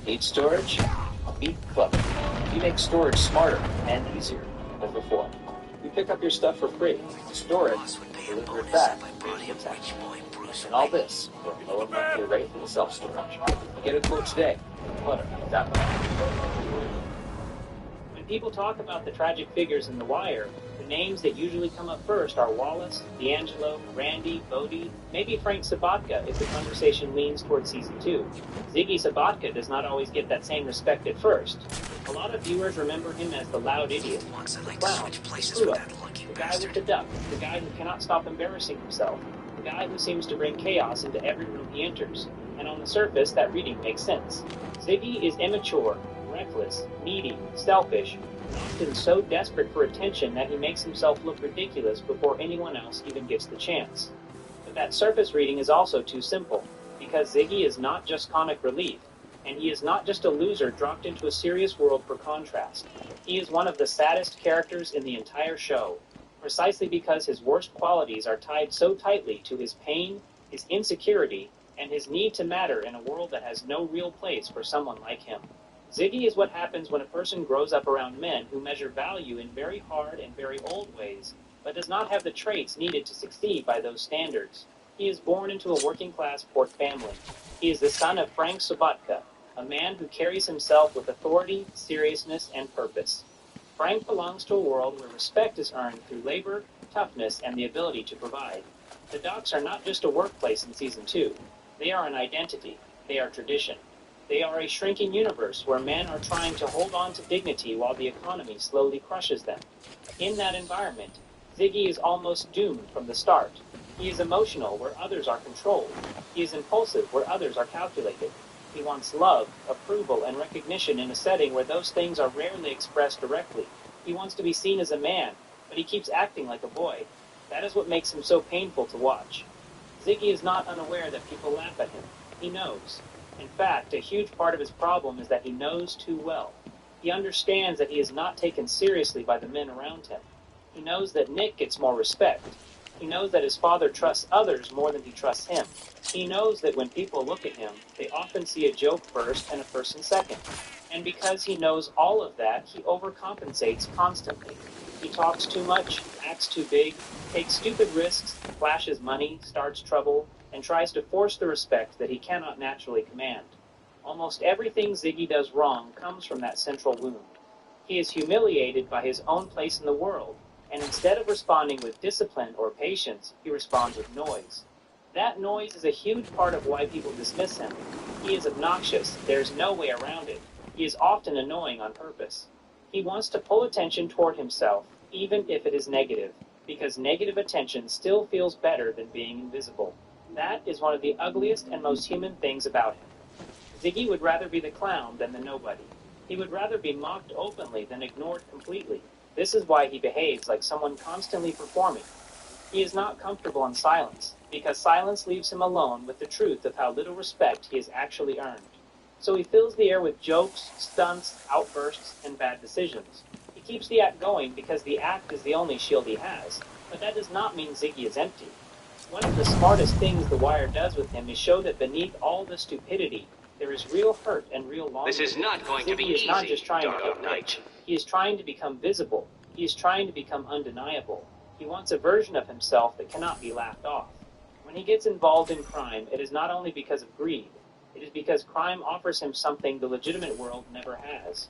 Need storage? Meet Club. We make storage smarter and easier than before. We pick up your stuff for free, store it, deliver it back, and all this for a lower monthly rate than self-storage. Get a quote today. When people talk about the tragic figures in The Wire, the names that usually come up first are Wallace, D'Angelo, Randy, Bodie, maybe Frank Sabatka if the conversation leans toward Season 2. Ziggy Sabatka does not always get that same respect at first. A lot of viewers remember him as the loud idiot, the clown, the screw-up, the guy with the duck, the guy who cannot stop embarrassing himself, the guy who seems to bring chaos into every room he enters. And on the surface, that reading makes sense. Ziggy is immature, reckless, needy, selfish, and often so desperate for attention that he makes himself look ridiculous before anyone else even gets the chance. But that surface reading is also too simple, because Ziggy is not just comic relief, and he is not just a loser dropped into a serious world for contrast. He is one of the saddest characters in the entire show, precisely because his worst qualities are tied so tightly to his pain, his insecurity, and his need to matter in a world that has no real place for someone like him. Ziggy is what happens when a person grows up around men who measure value in very hard and very old ways, but does not have the traits needed to succeed by those standards. He is born into a working-class port family. He is the son of Frank Sabatka, a man who carries himself with authority, seriousness, and purpose. Frank belongs to a world where respect is earned through labor, toughness, and the ability to provide. The docks are not just a workplace in Season 2. They are an identity. They are tradition. They are a shrinking universe where men are trying to hold on to dignity while the economy slowly crushes them. In that environment, Ziggy is almost doomed from the start. He is emotional where others are controlled. He is impulsive where others are calculated. He wants love, approval, and recognition in a setting where those things are rarely expressed directly. He wants to be seen as a man, but he keeps acting like a boy. That is what makes him so painful to watch. Ziggy is not unaware that people laugh at him. He knows. In fact, a huge part of his problem is that he knows too well. He understands that he is not taken seriously by the men around him. He knows that Nick gets more respect. He knows that his father trusts others more than he trusts him. He knows that when people look at him, they often see a joke first and a person second. And because he knows all of that, he overcompensates constantly. He talks too much, acts too big, takes stupid risks, flashes money, starts trouble, and tries to force the respect that he cannot naturally command. Almost everything Ziggy does wrong comes from that central wound. He is humiliated by his own place in the world, and instead of responding with discipline or patience, he responds with noise. That noise is a huge part of why people dismiss him. He is obnoxious, there's no way around it. He is often annoying on purpose. He wants to pull attention toward himself, even if it is negative, because negative attention still feels better than being invisible. That is one of the ugliest and most human things about him. Ziggy would rather be the clown than the nobody. He would rather be mocked openly than ignored completely. This is why he behaves like someone constantly performing. He is not comfortable in silence, because silence leaves him alone with the truth of how little respect he has actually earned. So he fills the air with jokes, stunts, outbursts, and bad decisions. He keeps the act going because the act is the only shield he has, but that does not mean Ziggy is empty. One of the smartest things The Wire does with him is show that beneath all the stupidity, there is real hurt and real longing. This is not going to be Ziggy is not easy, just trying to Dark get Knight. rich. He is trying to become visible. He is trying to become undeniable. He wants a version of himself that cannot be laughed off. When he gets involved in crime, it is not only because of greed. It is because crime offers him something the legitimate world never has.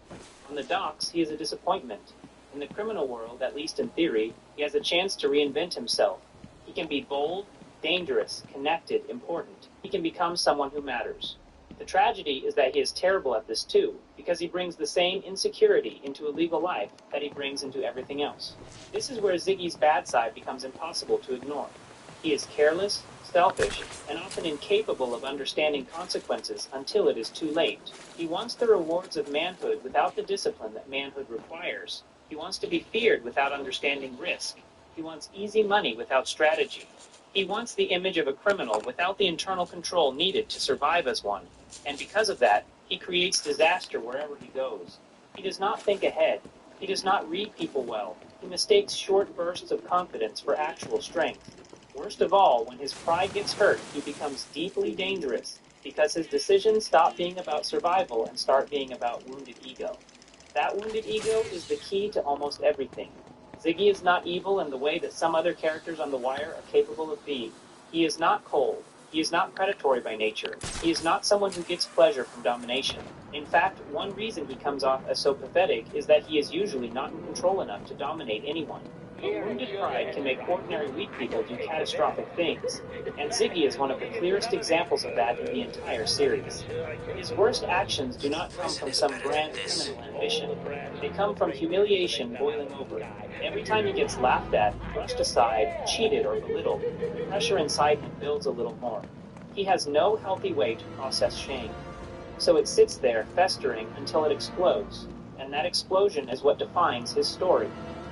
On the docks, he is a disappointment. In the criminal world, at least in theory, he has a chance to reinvent himself. He can be bold, dangerous, connected, important. He can become someone who matters. The tragedy is that he is terrible at this too, because he brings the same insecurity into a legal life that he brings into everything else. This is where Ziggy's bad side becomes impossible to ignore. He is careless, selfish, and often incapable of understanding consequences until it is too late. He wants the rewards of manhood without the discipline that manhood requires. He He wants to be feared without understanding risk. He wants easy money without strategy. He wants the image of a criminal without the internal control needed to survive as one. And because of that, he creates disaster wherever he goes. He does not think ahead. He does not read people well. He mistakes short bursts of confidence for actual strength. Worst of all, when his pride gets hurt, he becomes deeply dangerous because his decisions stop being about survival and start being about wounded ego. That wounded ego is the key to almost everything. Ziggy is not evil in the way that some other characters on The Wire are capable of being. He is not cold. He is not predatory by nature. He is not someone who gets pleasure from domination. In fact, one reason he comes off as so pathetic is that he is usually not in control enough to dominate anyone. But wounded pride can make ordinary weak people do catastrophic things, and Ziggy is one of the clearest examples of that in the entire series. His worst actions do not come from some grand criminal ambition. They come from humiliation boiling over. Every time he gets laughed at, brushed aside, cheated, or belittled, the pressure inside him builds a little more. He has no healthy way to process shame. So it sits there, festering, until it explodes. And that explosion is what defines his story.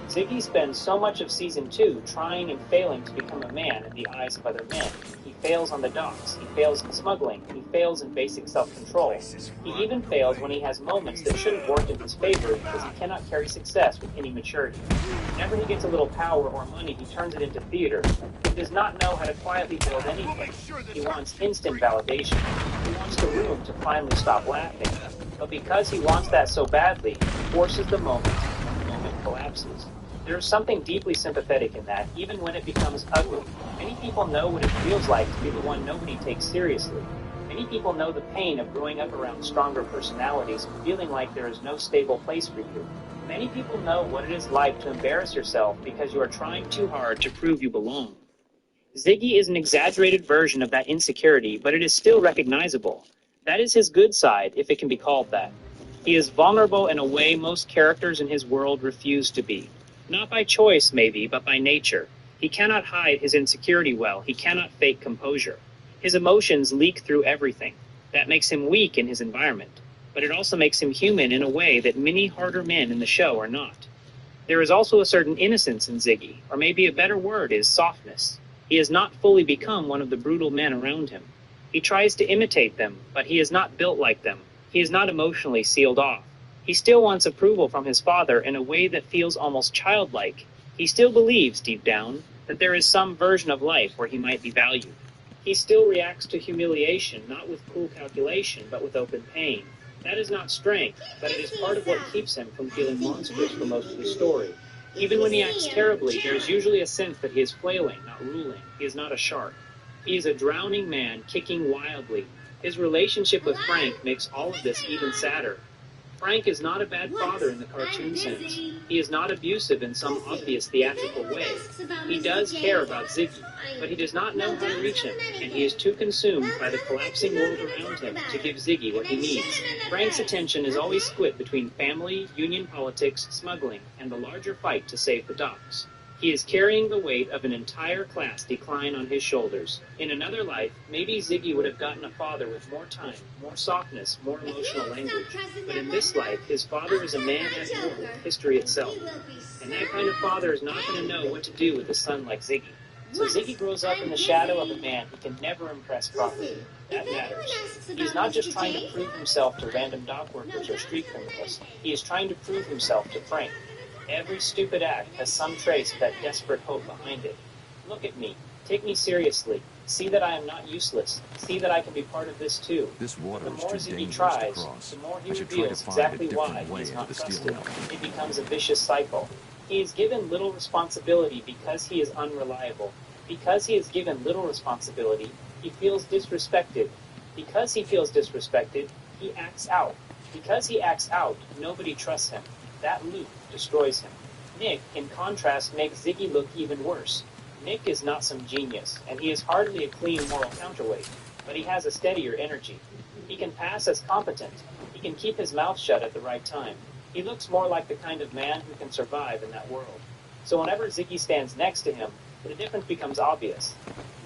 Ziggy spends so much of Season 2 trying and failing to become a man in the eyes of other men. He fails on the docks, he fails in smuggling, he fails in basic self-control. He even fails when he has moments that should have worked in his favor because he cannot carry success with any maturity. Whenever he gets a little power or money, he turns it into theater. He does not know how to quietly build anything. He wants instant validation. He wants the room to finally stop laughing. But because he wants that so badly, he forces the moment, and the moment collapses. There is something deeply sympathetic in that, even when it becomes ugly. Many people know what it feels like to be the one nobody takes seriously. Many people know the pain of growing up around stronger personalities and feeling like there is no stable place for you. Many people know what it is like to embarrass yourself because you are trying too hard to prove you belong. Ziggy is an exaggerated version of that insecurity, but it is still recognizable. That is his good side, if it can be called that. He is vulnerable in a way most characters in his world refuse to be. Not by choice, maybe, but by nature. He cannot hide his insecurity well. He cannot fake composure. His emotions leak through everything. That makes him weak in his environment. But it also makes him human in a way that many harder men in the show are not. There is also a certain innocence in Ziggy, or maybe a better word is softness. He has not fully become one of the brutal men around him. He tries to imitate them, but he is not built like them. He is not emotionally sealed off. He still wants approval from his father in a way that feels almost childlike. He still believes, deep down, that there is some version of life where he might be valued. He still reacts to humiliation, not with cool calculation, but with open pain. That is not strength, but it is part of what keeps him from feeling monstrous for most of the story. Even when he acts terribly, there is usually a sense that he is flailing, not ruling. He is not a shark. He is a drowning man, kicking wildly. His relationship with Frank makes all of this even sadder. Frank is not a bad father in the cartoon sense. He is not abusive in some obvious theatrical way. He does care about Ziggy, but he does not know how to reach him, and he is too consumed by the collapsing world around him to give Ziggy what he needs. Frank's attention is always split between family, union politics, smuggling, and the larger fight to save the docks. He is carrying the weight of an entire class decline on his shoulders. In another life, maybe Ziggy would have gotten a father with more time, more softness, more emotional language. But in this life, his father is a man at war with history itself. And that kind of father is not going to know what to do with a son like Ziggy. So Ziggy grows up in the shadow of a man who can never impress properly. That matters. He is not just trying to prove himself to random dock workers or street criminals. He is trying to prove himself to Frank. Every stupid act has some trace of that desperate hope behind it. Look at me. Take me seriously. See that I am not useless. See that I can be part of this too. This water The is more too Ziggy dangerous tries, to cross. the more he I should try to reveals find a exactly why different he way is into not the steel trusted. mill. It becomes a vicious cycle. He is given little responsibility because he is unreliable. Because he is given little responsibility, he feels disrespected. Because he feels disrespected, he acts out. Because he acts out, nobody trusts him. That loop destroys him. Nick, in contrast, makes Ziggy look even worse. Nick is not some genius, and he is hardly a clean moral counterweight, but he has a steadier energy. He can pass as competent. He can keep his mouth shut at the right time. He looks more like the kind of man who can survive in that world. So whenever Ziggy stands next to him, the difference becomes obvious.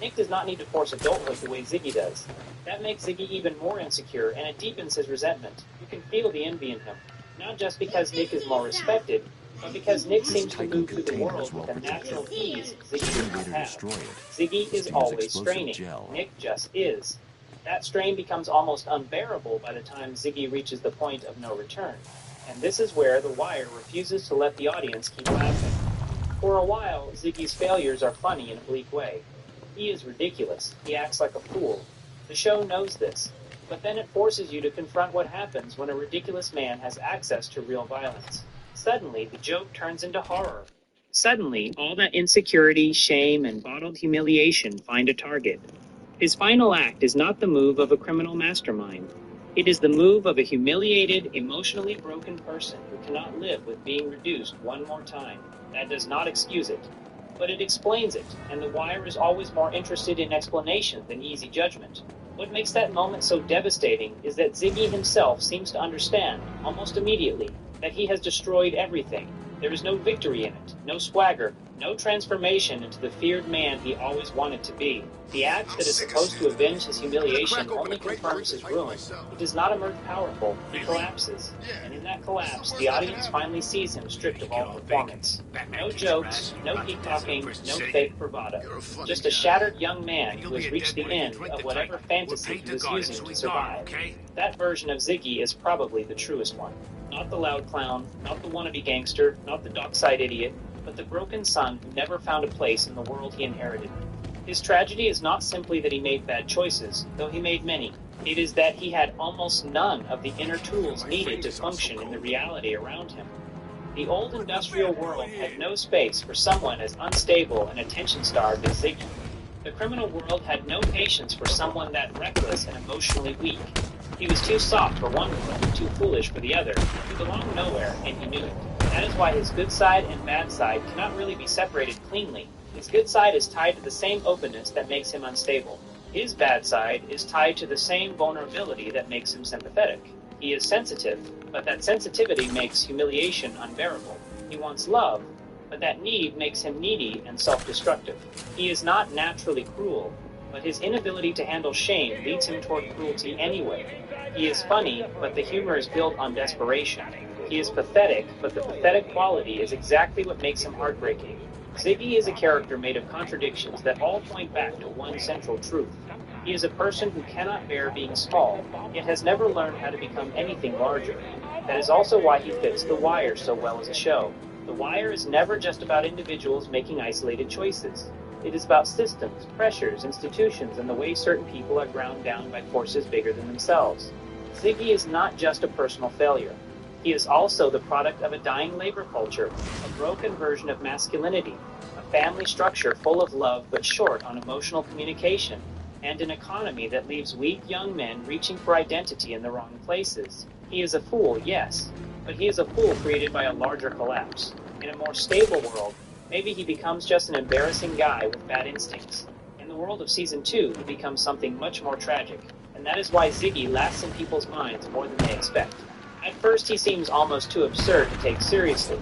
Nick does not need to force adulthood the way Ziggy does. That makes Ziggy even more insecure, and it deepens his resentment. You can feel the envy in him. Not just because Nick is more respected, But because Nick This seems to Titan move through the container world is well with a natural protected. ease The Ziggy does not invader have, destroy it. Ziggy is Use always explosive straining. gel. Nick just is. That strain becomes almost unbearable by the time Ziggy reaches the point of no return. And this is where The Wire refuses to let the audience keep laughing. For a while, Ziggy's failures are funny in a bleak way. He is ridiculous. He acts like a fool. The show knows this. But then it forces you to confront what happens when a ridiculous man has access to real violence. Suddenly, the joke turns into horror. Suddenly, all that insecurity, shame, and bottled humiliation find a target. His final act is not the move of a criminal mastermind. It is the move of a humiliated, emotionally broken person who cannot live with being reduced one more time. That does not excuse it, but it explains it, and The Wire is always more interested in explanation than easy judgment. What makes that moment so devastating is that Ziggy himself seems to understand, almost immediately, that he has destroyed everything. There is no victory in it, no swagger, no transformation into the feared man he always wanted to be. The act that is supposed to avenge his humiliation only confirms his ruin. He does not emerge powerful, he collapses. And in that collapse, the audience finally sees him stripped of all performance. No jokes, no peacocking, no fake bravado. Just a shattered young man who has reached the end of whatever fantasy he was using to survive. That version of Ziggy is probably the truest one. Not the loud clown, not the wannabe gangster, not the dockside idiot, but the broken son who never found a place in the world he inherited. His tragedy is not simply that he made bad choices, though he made many. It is that he had almost none of the inner tools needed to function in the reality around him. The old industrial world had no space for someone as unstable and attention-starved as Ziggy. The criminal world had no patience for someone that reckless and emotionally weak. He was too soft for one world and too foolish for the other. He belonged nowhere, and he knew it. That is why his good side and bad side cannot really be separated cleanly. His good side is tied to the same openness that makes him unstable. His bad side is tied to the same vulnerability that makes him sympathetic. He is sensitive, but that sensitivity makes humiliation unbearable. He wants love, but that need makes him needy and self-destructive. He is not naturally cruel, but his inability to handle shame leads him toward cruelty anyway. He is funny, but the humor is built on desperation. He is pathetic, but the pathetic quality is exactly what makes him heartbreaking. Ziggy is a character made of contradictions that all point back to one central truth. He is a person who cannot bear being small, yet has never learned how to become anything larger. That is also why he fits The Wire so well as a show. The Wire is never just about individuals making isolated choices. It is about systems, pressures, institutions, and the way certain people are ground down by forces bigger than themselves. Ziggy is not just a personal failure. He is also the product of a dying labor culture, a broken version of masculinity, a family structure full of love but short on emotional communication, and an economy that leaves weak young men reaching for identity in the wrong places. He is a fool, yes, but he is a fool created by a larger collapse. In a more stable world, maybe he becomes just an embarrassing guy with bad instincts. In the world of Season 2, he becomes something much more tragic, and that is why Ziggy lasts in people's minds more than they expect. At first, he seems almost too absurd to take seriously.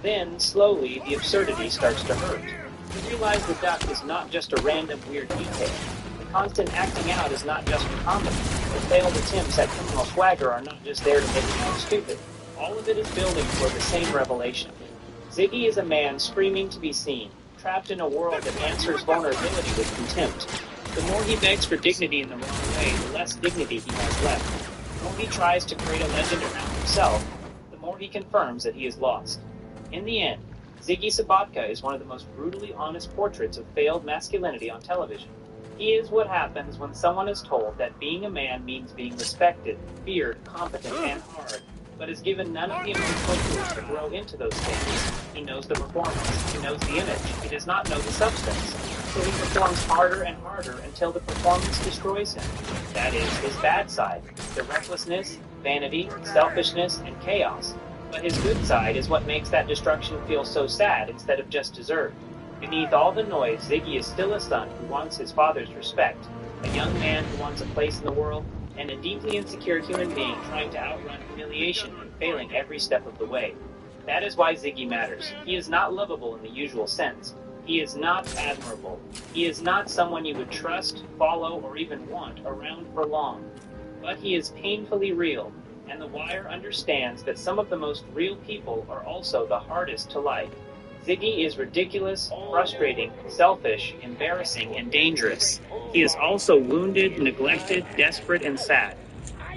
Then, slowly, the absurdity starts to hurt. You realize the duck is not just a random weird detail. The constant acting out is not just for comedy. The failed attempts at criminal swagger are not just there to make you look stupid. All of it is building toward the same revelation. Ziggy is a man screaming to be seen, trapped in a world that answers vulnerability with contempt. The more he begs for dignity in the wrong way, the less dignity he has left. The more he tries to create a legend around himself, the more he confirms that he is lost. In the end, Ziggy Sabatka is one of the most brutally honest portraits of failed masculinity on television. He is what happens when someone is told that being a man means being respected, feared, competent, and hard, but is given none of the emotional tools to grow into those things. He knows the performance, he knows the image, he does not know the substance. So he performs harder and harder until the performance destroys him. That is his bad side, the recklessness, vanity, selfishness, and chaos. But his good side is what makes that destruction feel so sad instead of just deserved. Beneath all the noise, Ziggy is still a son who wants his father's respect, a young man who wants a place in the world, and a deeply insecure human being trying to outrun humiliation and failing every step of the way. That is why Ziggy matters. He is not lovable in the usual sense. He is not admirable. He is not someone you would trust, follow, or even want around for long. But he is painfully real, and the Wire understands that some of the most real people are also the hardest to like. Ziggy is ridiculous, frustrating, selfish, embarrassing, and dangerous. He is also wounded, neglected, desperate, and sad.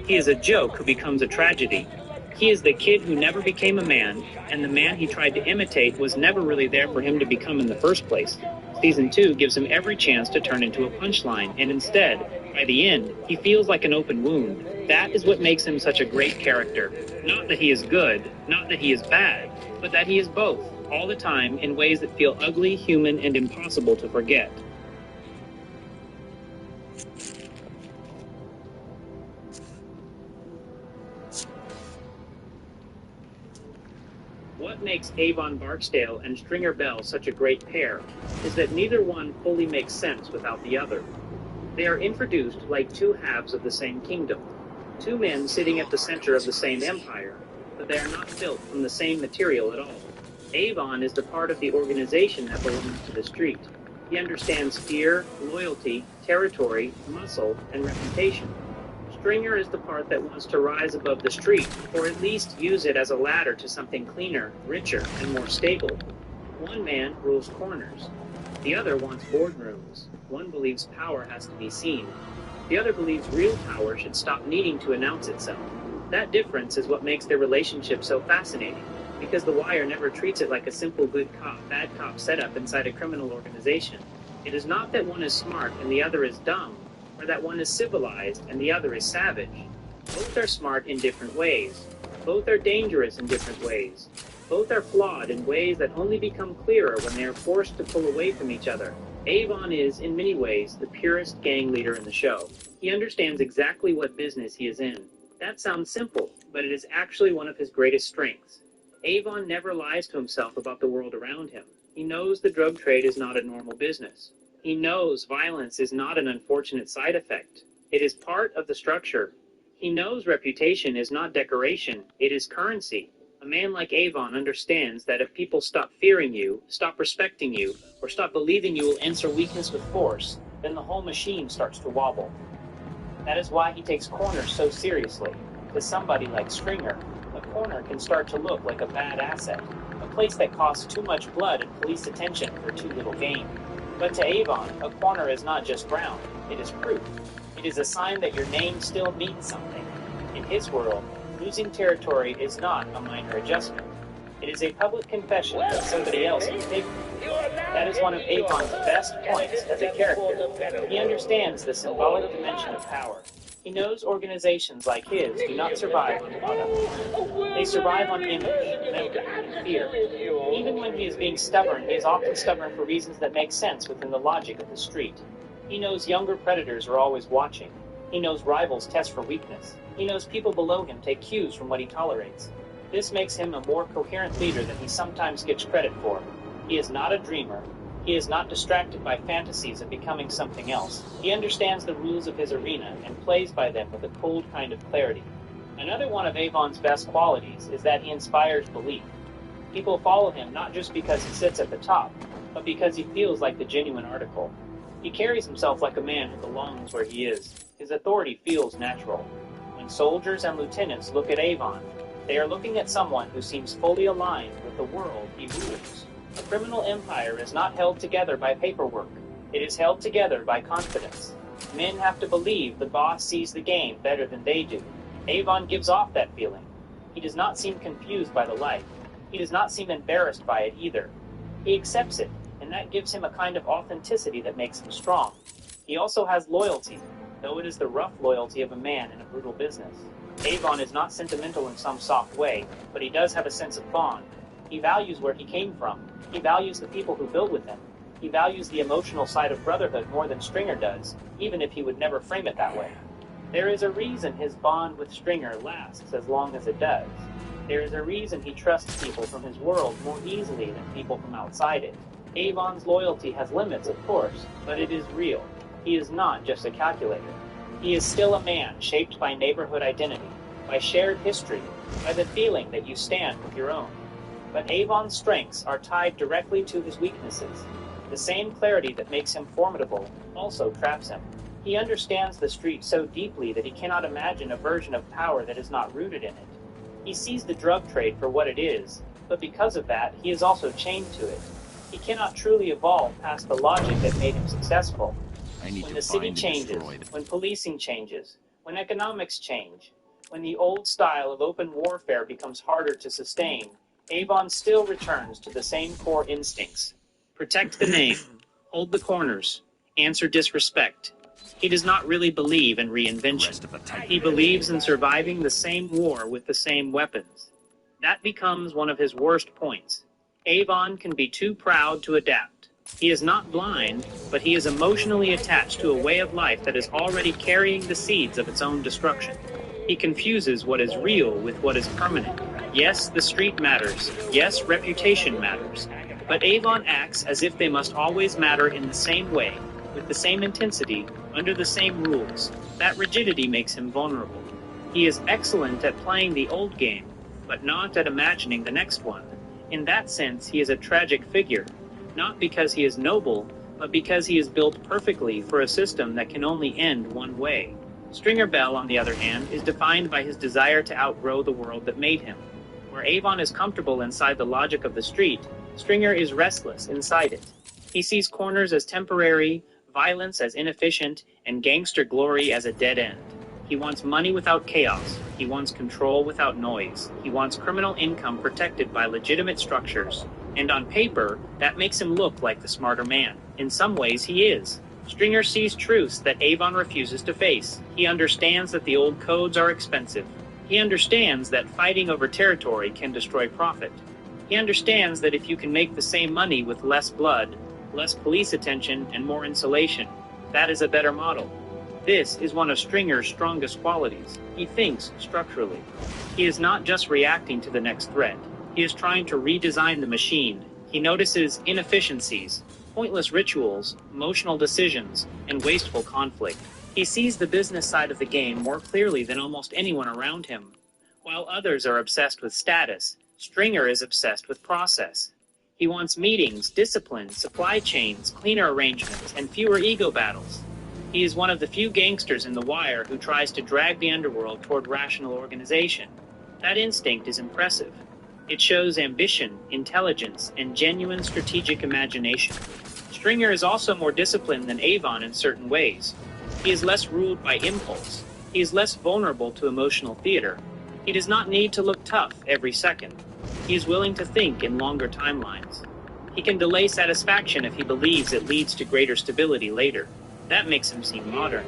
He is a joke who becomes a tragedy. He is the kid who never became a man, and the man he tried to imitate was never really there for him to become in the first place. Season 2 gives him every chance to turn into a punchline, and instead, by the end, he feels like an open wound. That is what makes him such a great character. Not that he is good, not that he is bad, but that he is both, all the time, in ways that feel ugly, human, and impossible to forget. What makes Avon Barksdale and Stringer Bell such a great pair is that neither one fully makes sense without the other. They are introduced like two halves of the same kingdom, two men sitting at the center of the same empire, but they are not built from the same material at all. Avon is the part of the organization that belongs to the street. He understands fear, loyalty, territory, muscle, and reputation. Stringer is the part that wants to rise above the street, or at least use it as a ladder to something cleaner, richer, and more stable. One man rules corners. The other wants boardrooms. One believes power has to be seen. The other believes real power should stop needing to announce itself. That difference is what makes their relationship so fascinating, because The Wire never treats it like a simple good cop, bad cop setup inside a criminal organization. It is not that one is smart and the other is dumb, or that one is civilized and the other is savage. Both are smart in different ways. Both are dangerous in different ways. Both are flawed in ways that only become clearer when they are forced to pull away from each other. Avon is, in many ways, the purest gang leader in the show. He understands exactly what business he is in. That sounds simple, but it is actually one of his greatest strengths. Avon never lies to himself about the world around him. He knows the drug trade is not a normal business. He knows violence is not an unfortunate side effect. It is part of the structure. He knows reputation is not decoration, it is currency. A man like Avon understands that if people stop fearing you, stop respecting you, or stop believing you will answer weakness with force, then the whole machine starts to wobble. That is why he takes corners so seriously. To somebody like Stringer, a corner can start to look like a bad asset, a place that costs too much blood and police attention for too little gain. But to Avon, a corner is not just ground, it is proof. It is a sign that your name still means something. In his world, losing territory is not a minor adjustment. It is a public confession that somebody else is bigger. That is one of Avon's best points as a character. He understands the symbolic dimension of power. He knows organizations like his do not survive on product. They survive on image, memory, and fear. Even when he is being stubborn, he is often stubborn for reasons that make sense within the logic of the street. He knows younger predators are always watching. He knows rivals test for weakness. He knows people below him take cues from what he tolerates. This makes him a more coherent leader than he sometimes gets credit for. He is not a dreamer. He is not distracted by fantasies of becoming something else. He understands the rules of his arena and plays by them with a cold kind of clarity. Another one of Avon's best qualities is that he inspires belief. People follow him not just because he sits at the top, but because he feels like the genuine article. He carries himself like a man who belongs where he is. His authority feels natural. When soldiers and lieutenants look at Avon, they are looking at someone who seems fully aligned with the world he rules. A criminal empire is not held together by paperwork. It is held together by confidence. Men have to believe the boss sees the game better than they do. Avon gives off that feeling. He does not seem confused by the light. He does not seem embarrassed by it either. He accepts it, and that gives him a kind of authenticity that makes him strong. He also has loyalty, though it is the rough loyalty of a man in a brutal business. Avon is not sentimental in some soft way, but he does have a sense of bond. He values where he came from. He values the people who build with him. He values the emotional side of brotherhood more than Stringer does, even if he would never frame it that way. There is a reason his bond with Stringer lasts as long as it does. There is a reason he trusts people from his world more easily than people from outside it. Avon's loyalty has limits, of course, but it is real. He is not just a calculator. He is still a man shaped by neighborhood identity, by shared history, by the feeling that you stand with your own. But Avon's strengths are tied directly to his weaknesses. The same clarity that makes him formidable also traps him. He understands the street so deeply that he cannot imagine a version of power that is not rooted in it. He sees the drug trade for what it is, but because of that, he is also chained to it. He cannot truly evolve past the logic that made him successful. When the city changes, when policing changes, when economics change, when the old style of open warfare becomes harder to sustain, Avon still returns to the same core instincts. Protect the name, hold the corners, answer disrespect. He does not really believe in reinvention. He believes in surviving the same war with the same weapons. That becomes one of his worst points. Avon can be too proud to adapt. He is not blind, but he is emotionally attached to a way of life that is already carrying the seeds of its own destruction. He confuses what is real with what is permanent. Yes, the street matters. Yes, reputation matters. But Avon acts as if they must always matter in the same way, with the same intensity, under the same rules. That rigidity makes him vulnerable. He is excellent at playing the old game, but not at imagining the next one. In that sense, he is a tragic figure, not because he is noble, but because he is built perfectly for a system that can only end one way. Stringer Bell, on the other hand, is defined by his desire to outgrow the world that made him. Where Avon is comfortable inside the logic of the street, Stringer is restless inside it. He sees corners as temporary, violence as inefficient, and gangster glory as a dead end. He wants money without chaos. He wants control without noise. He wants criminal income protected by legitimate structures. And on paper, that makes him look like the smarter man. In some ways, he is. Stringer sees truths that Avon refuses to face. He understands that the old codes are expensive. He understands that fighting over territory can destroy profit. He understands that if you can make the same money with less blood, less police attention, and more insulation, that is a better model. This is one of Stringer's strongest qualities. He thinks structurally. He is not just reacting to the next threat. He is trying to redesign the machine. He notices inefficiencies, pointless rituals, emotional decisions, and wasteful conflict. He sees the business side of the game more clearly than almost anyone around him. While others are obsessed with status, Stringer is obsessed with process. He wants meetings, discipline, supply chains, cleaner arrangements, and fewer ego battles. He is one of the few gangsters in The Wire who tries to drag the underworld toward rational organization. That instinct is impressive. It shows ambition, intelligence, and genuine strategic imagination. Stringer is also more disciplined than Avon in certain ways. He is less ruled by impulse. He is less vulnerable to emotional theater. He does not need to look tough every second. He is willing to think in longer timelines. He can delay satisfaction if he believes it leads to greater stability later. That makes him seem modern.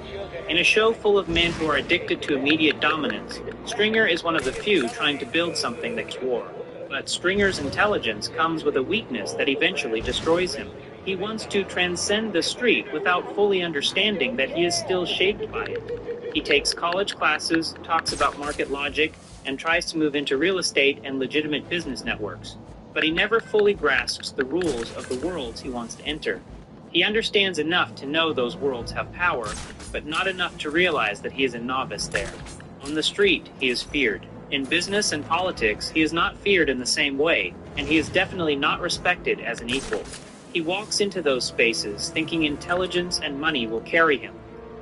In a show full of men who are addicted to immediate dominance, Stringer is one of the few trying to build something that can war. But Stringer's intelligence comes with a weakness that eventually destroys him. He wants to transcend the street without fully understanding that he is still shaped by it. He takes college classes, talks about market logic, and tries to move into real estate and legitimate business networks. But he never fully grasps the rules of the worlds he wants to enter. He understands enough to know those worlds have power, but not enough to realize that he is a novice there. On the street, he is feared. In business and politics, he is not feared in the same way, and he is definitely not respected as an equal. He walks into those spaces thinking intelligence and money will carry him.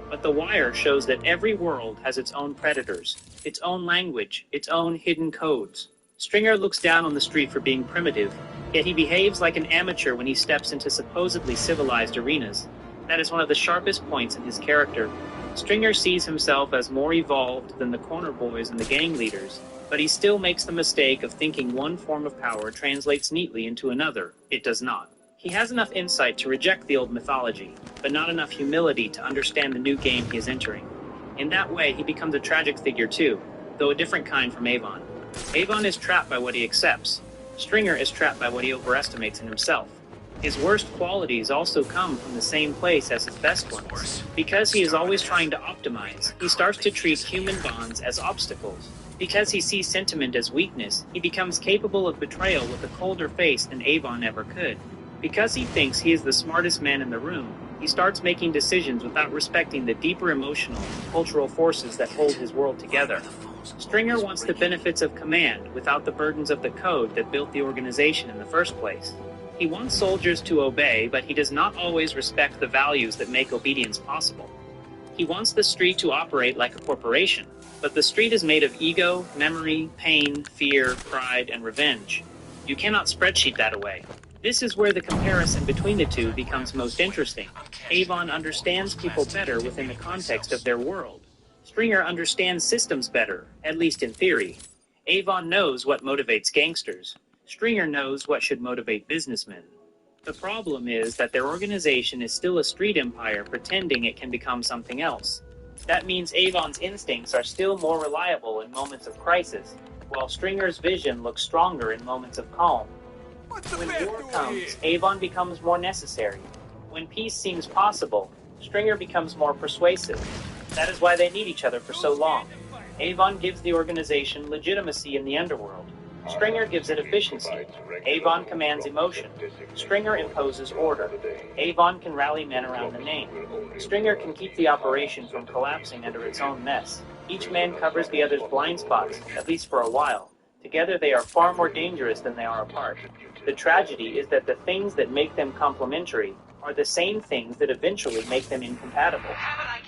But The Wire shows that every world has its own predators, its own language, its own hidden codes. Stringer looks down on the street for being primitive, yet he behaves like an amateur when he steps into supposedly civilized arenas. That is one of the sharpest points in his character. Stringer sees himself as more evolved than the corner boys and the gang leaders, but he still makes the mistake of thinking one form of power translates neatly into another. It does not. He has enough insight to reject the old mythology, but not enough humility to understand the new game he is entering. In that way, he becomes a tragic figure too, though a different kind from Avon. Avon is trapped by what he accepts. Stringer is trapped by what he overestimates in himself. His worst qualities also come from the same place as his best ones. Because he is always trying to optimize, he starts to treat human bonds as obstacles. Because he sees sentiment as weakness, he becomes capable of betrayal with a colder face than Avon ever could. Because he thinks he is the smartest man in the room, he starts making decisions without respecting the deeper emotional and cultural forces that hold his world together. Stringer wants the benefits of command without the burdens of the code that built the organization in the first place. He wants soldiers to obey, but he does not always respect the values that make obedience possible. He wants the street to operate like a corporation, but the street is made of ego, memory, pain, fear, pride, and revenge. You cannot spreadsheet that away. This is where the comparison between the two becomes most interesting. Avon understands people better within the context of their world. Stringer understands systems better, at least in theory. Avon knows what motivates gangsters. Stringer knows what should motivate businessmen. The problem is that their organization is still a street empire pretending it can become something else. That means Avon's instincts are still more reliable in moments of crisis, while Stringer's vision looks stronger in moments of calm. When war comes, Avon becomes more necessary. When peace seems possible, Stringer becomes more persuasive. That is why they need each other for so long. Avon gives the organization legitimacy in the underworld. Stringer gives it efficiency. Avon commands emotion. Stringer imposes order. Avon can rally men around the name. Stringer can keep the operation from collapsing under its own mess. Each man covers the other's blind spots, at least for a while. Together they are far more dangerous than they are apart. The tragedy is that the things that make them complementary are the same things that eventually make them incompatible.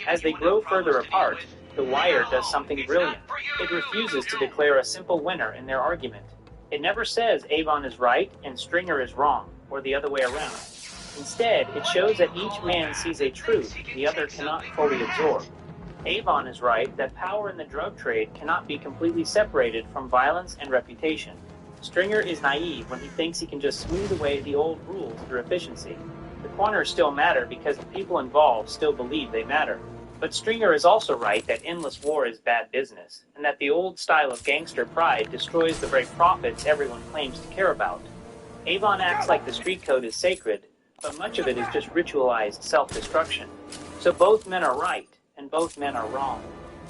As they grow further apart, The Wire does something brilliant. It refuses to declare a simple winner in their argument. It never says Avon is right and Stringer is wrong, or the other way around. Instead, it shows that each man sees a truth the other cannot fully absorb. Avon is right that power in the drug trade cannot be completely separated from violence and reputation. Stringer is naive when he thinks he can just smooth away the old rules through efficiency. The corners still matter because the people involved still believe they matter. But Stringer is also right that endless war is bad business, and that the old style of gangster pride destroys the very profits everyone claims to care about. Avon acts like the street code is sacred, but much of it is just ritualized self-destruction. So both men are right, and both men are wrong.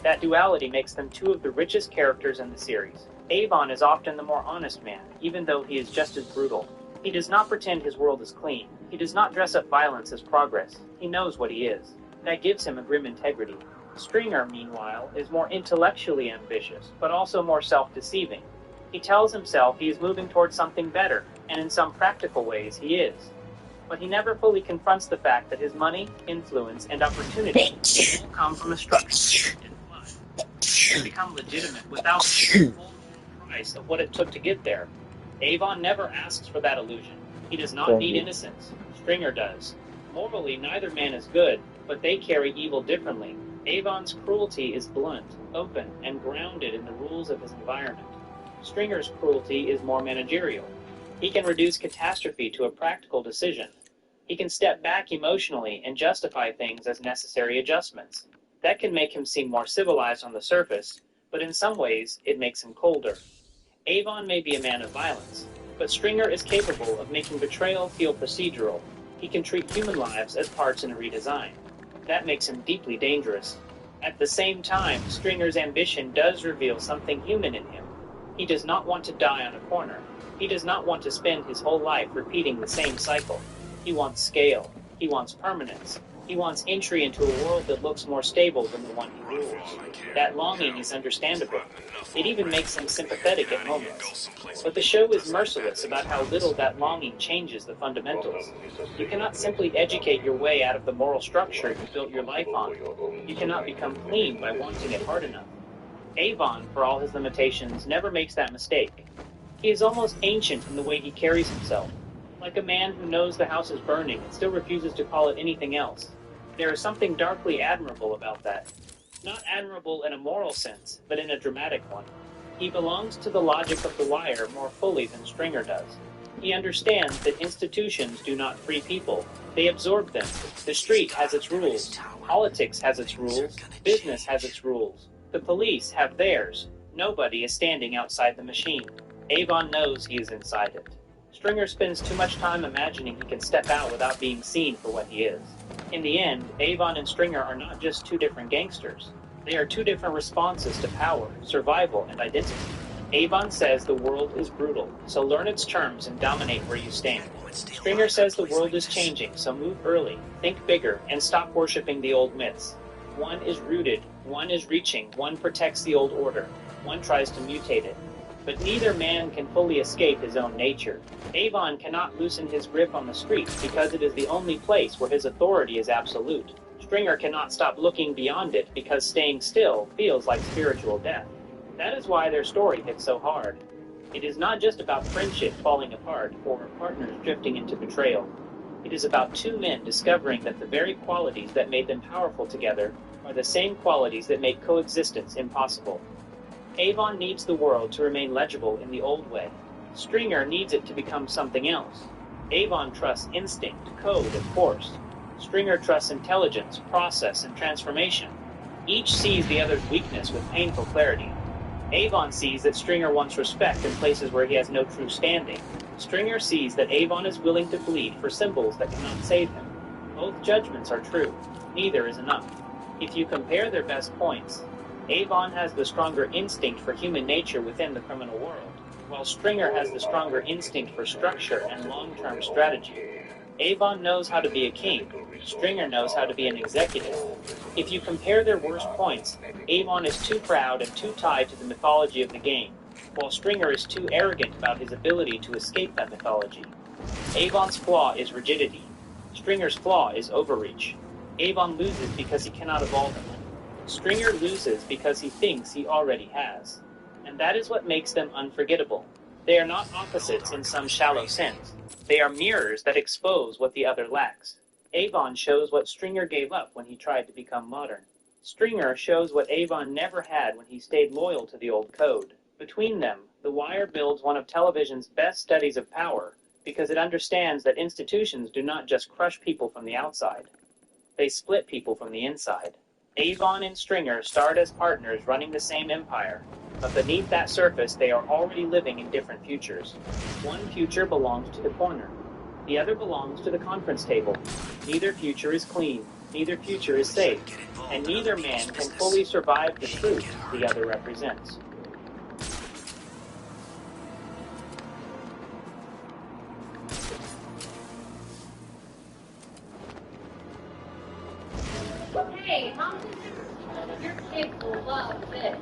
That duality makes them two of the richest characters in the series. Avon is often the more honest man, even though he is just as brutal. He does not pretend his world is clean. He does not dress up violence as progress. He knows what he is. That gives him a grim integrity. Stringer, meanwhile, is more intellectually ambitious, but also more self-deceiving. He tells himself he is moving towards something better, and in some practical ways he is. But he never fully confronts the fact that his money, influence, and opportunity all come from a structure and blood. He can become legitimate without the full price of what it took to get there. Avon never asks for that illusion. He does not need innocence. Stringer does. Morally, neither man is good, but they carry evil differently. Avon's cruelty is blunt, open, and grounded in the rules of his environment. Stringer's cruelty is more managerial. He can reduce catastrophe to a practical decision. He can step back emotionally and justify things as necessary adjustments. That can make him seem more civilized on the surface, but in some ways, it makes him colder. Avon may be a man of violence, but Stringer is capable of making betrayal feel procedural. He can treat human lives as parts in a redesign. That makes him deeply dangerous. At the same time, Stringer's ambition does reveal something human in him. He does not want to die on a corner. He does not want to spend his whole life repeating the same cycle. He wants scale. He wants permanence. He wants entry into a world that looks more stable than the one he rules. That longing is understandable. It even makes him sympathetic at moments. But the show is merciless about how little that longing changes the fundamentals. You cannot simply educate your way out of the moral structure you built your life on. You cannot become clean by wanting it hard enough. Avon, for all his limitations, never makes that mistake. He is almost ancient in the way he carries himself, like a man who knows the house is burning and still refuses to call it anything else. There is something darkly admirable about that. Not admirable in a moral sense, but in a dramatic one. He belongs to the logic of The Wire more fully than Stringer does. He understands that institutions do not free people. They absorb them. The street has its rules. Politics has its rules. Business has its rules. The police have theirs. Nobody is standing outside the machine. Avon knows he is inside it. Stringer spends too much time imagining he can step out without being seen for what he is. In the end, Avon and Stringer are not just two different gangsters. They are two different responses to power, survival, and identity. Avon says the world is brutal, so learn its terms and dominate where you stand. Stringer says the world is changing, so move early, think bigger, and stop worshipping the old myths. One is rooted, one is reaching, one protects the old order, one tries to mutate it. But neither man can fully escape his own nature. Avon cannot loosen his grip on the street because it is the only place where his authority is absolute. Stringer cannot stop looking beyond it because staying still feels like spiritual death. That is why their story hits so hard. It is not just about friendship falling apart or partners drifting into betrayal. It is about two men discovering that the very qualities that made them powerful together are the same qualities that make coexistence impossible. Avon needs the world to remain legible in the old way. Stringer needs it to become something else. Avon trusts instinct, code, and force. Stringer trusts intelligence, process, and transformation. Each sees the other's weakness with painful clarity. Avon sees that Stringer wants respect in places where he has no true standing. Stringer sees that Avon is willing to bleed for symbols that cannot save him. Both judgments are true. Neither is enough. If you compare their best points, Avon has the stronger instinct for human nature within the criminal world, while Stringer has the stronger instinct for structure and long-term strategy. Avon knows how to be a king. Stringer knows how to be an executive. If you compare their worst points, Avon is too proud and too tied to the mythology of the game, while Stringer is too arrogant about his ability to escape that mythology. Avon's flaw is rigidity. Stringer's flaw is overreach. Avon loses because he cannot evolve enough. Stringer loses because he thinks he already has. And that is what makes them unforgettable. They are not opposites in some shallow sense. They are mirrors that expose what the other lacks. Avon shows what Stringer gave up when he tried to become modern. Stringer shows what Avon never had when he stayed loyal to the old code. Between them, The Wire builds one of television's best studies of power, because it understands that institutions do not just crush people from the outside. They split people from the inside. Avon and Stringer start as partners running the same empire, but beneath that surface they are already living in different futures. One future belongs to the corner. The other belongs to the conference table. Neither future is clean, neither future is safe, and neither man can fully survive the truth the other represents. Hey, Mom, your kids will love this.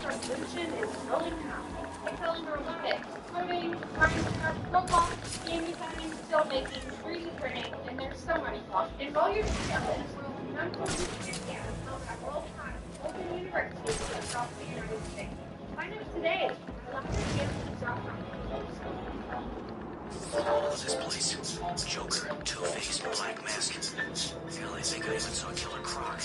Our solution is rolling out. Excelling robotics, swimming, Minecraft, robots, game design, filmmaking, 3D printing, and there's so much more. Enroll your child in this world of non-profit scams held at world-class open universities across the United States. Find out today at LaughterCamp.com. This place. Joker, Two-Face, Black Mask. Hell, I think I even saw Killer Croc.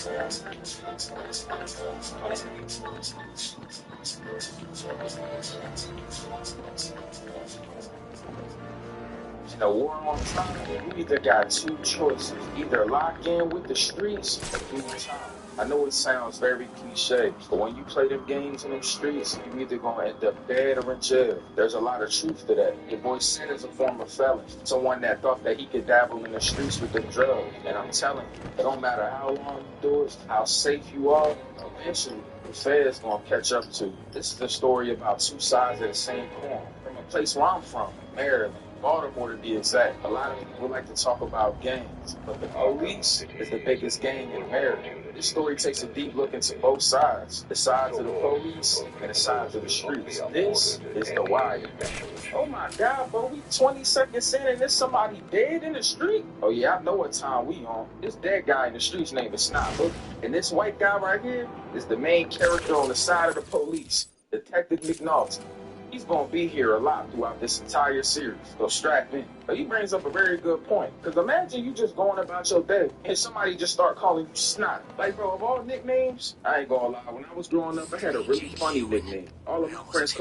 In the war on time, you either got two choices. Either lock in with the streets or do time. I know it sounds very cliche, but when you play them games in them streets, you either gonna end up dead or in jail. There's a lot of truth to that. Your boy Sin is a former felon, someone that thought that he could dabble in the streets with the drugs. And I'm telling you, it don't matter how long you do it, how safe you are, eventually the Fed's gonna catch up to you. This is a story about two sides of the same coin. From a place where I'm from, Maryland, Baltimore to be exact. A lot of people like to talk about gangs, but the police is the biggest gang in America. This story takes a deep look into both sides, the sides of the police and the sides of the streets. This is The Wire. Oh my God, bro, we 20 seconds in and there's somebody dead in the street? Oh yeah, I know what time we on. This dead guy in the street's name is Sniper, and this white guy right here is the main character on the side of the police, Detective McNulty. He's going to be here a lot throughout this entire series, so strap in. But he brings up a very good point, because imagine you just going about your day, and somebody just start calling you Snot. Like, bro, of all nicknames, I ain't going to lie, when I was growing up, I had a really funny nickname. All of my friends called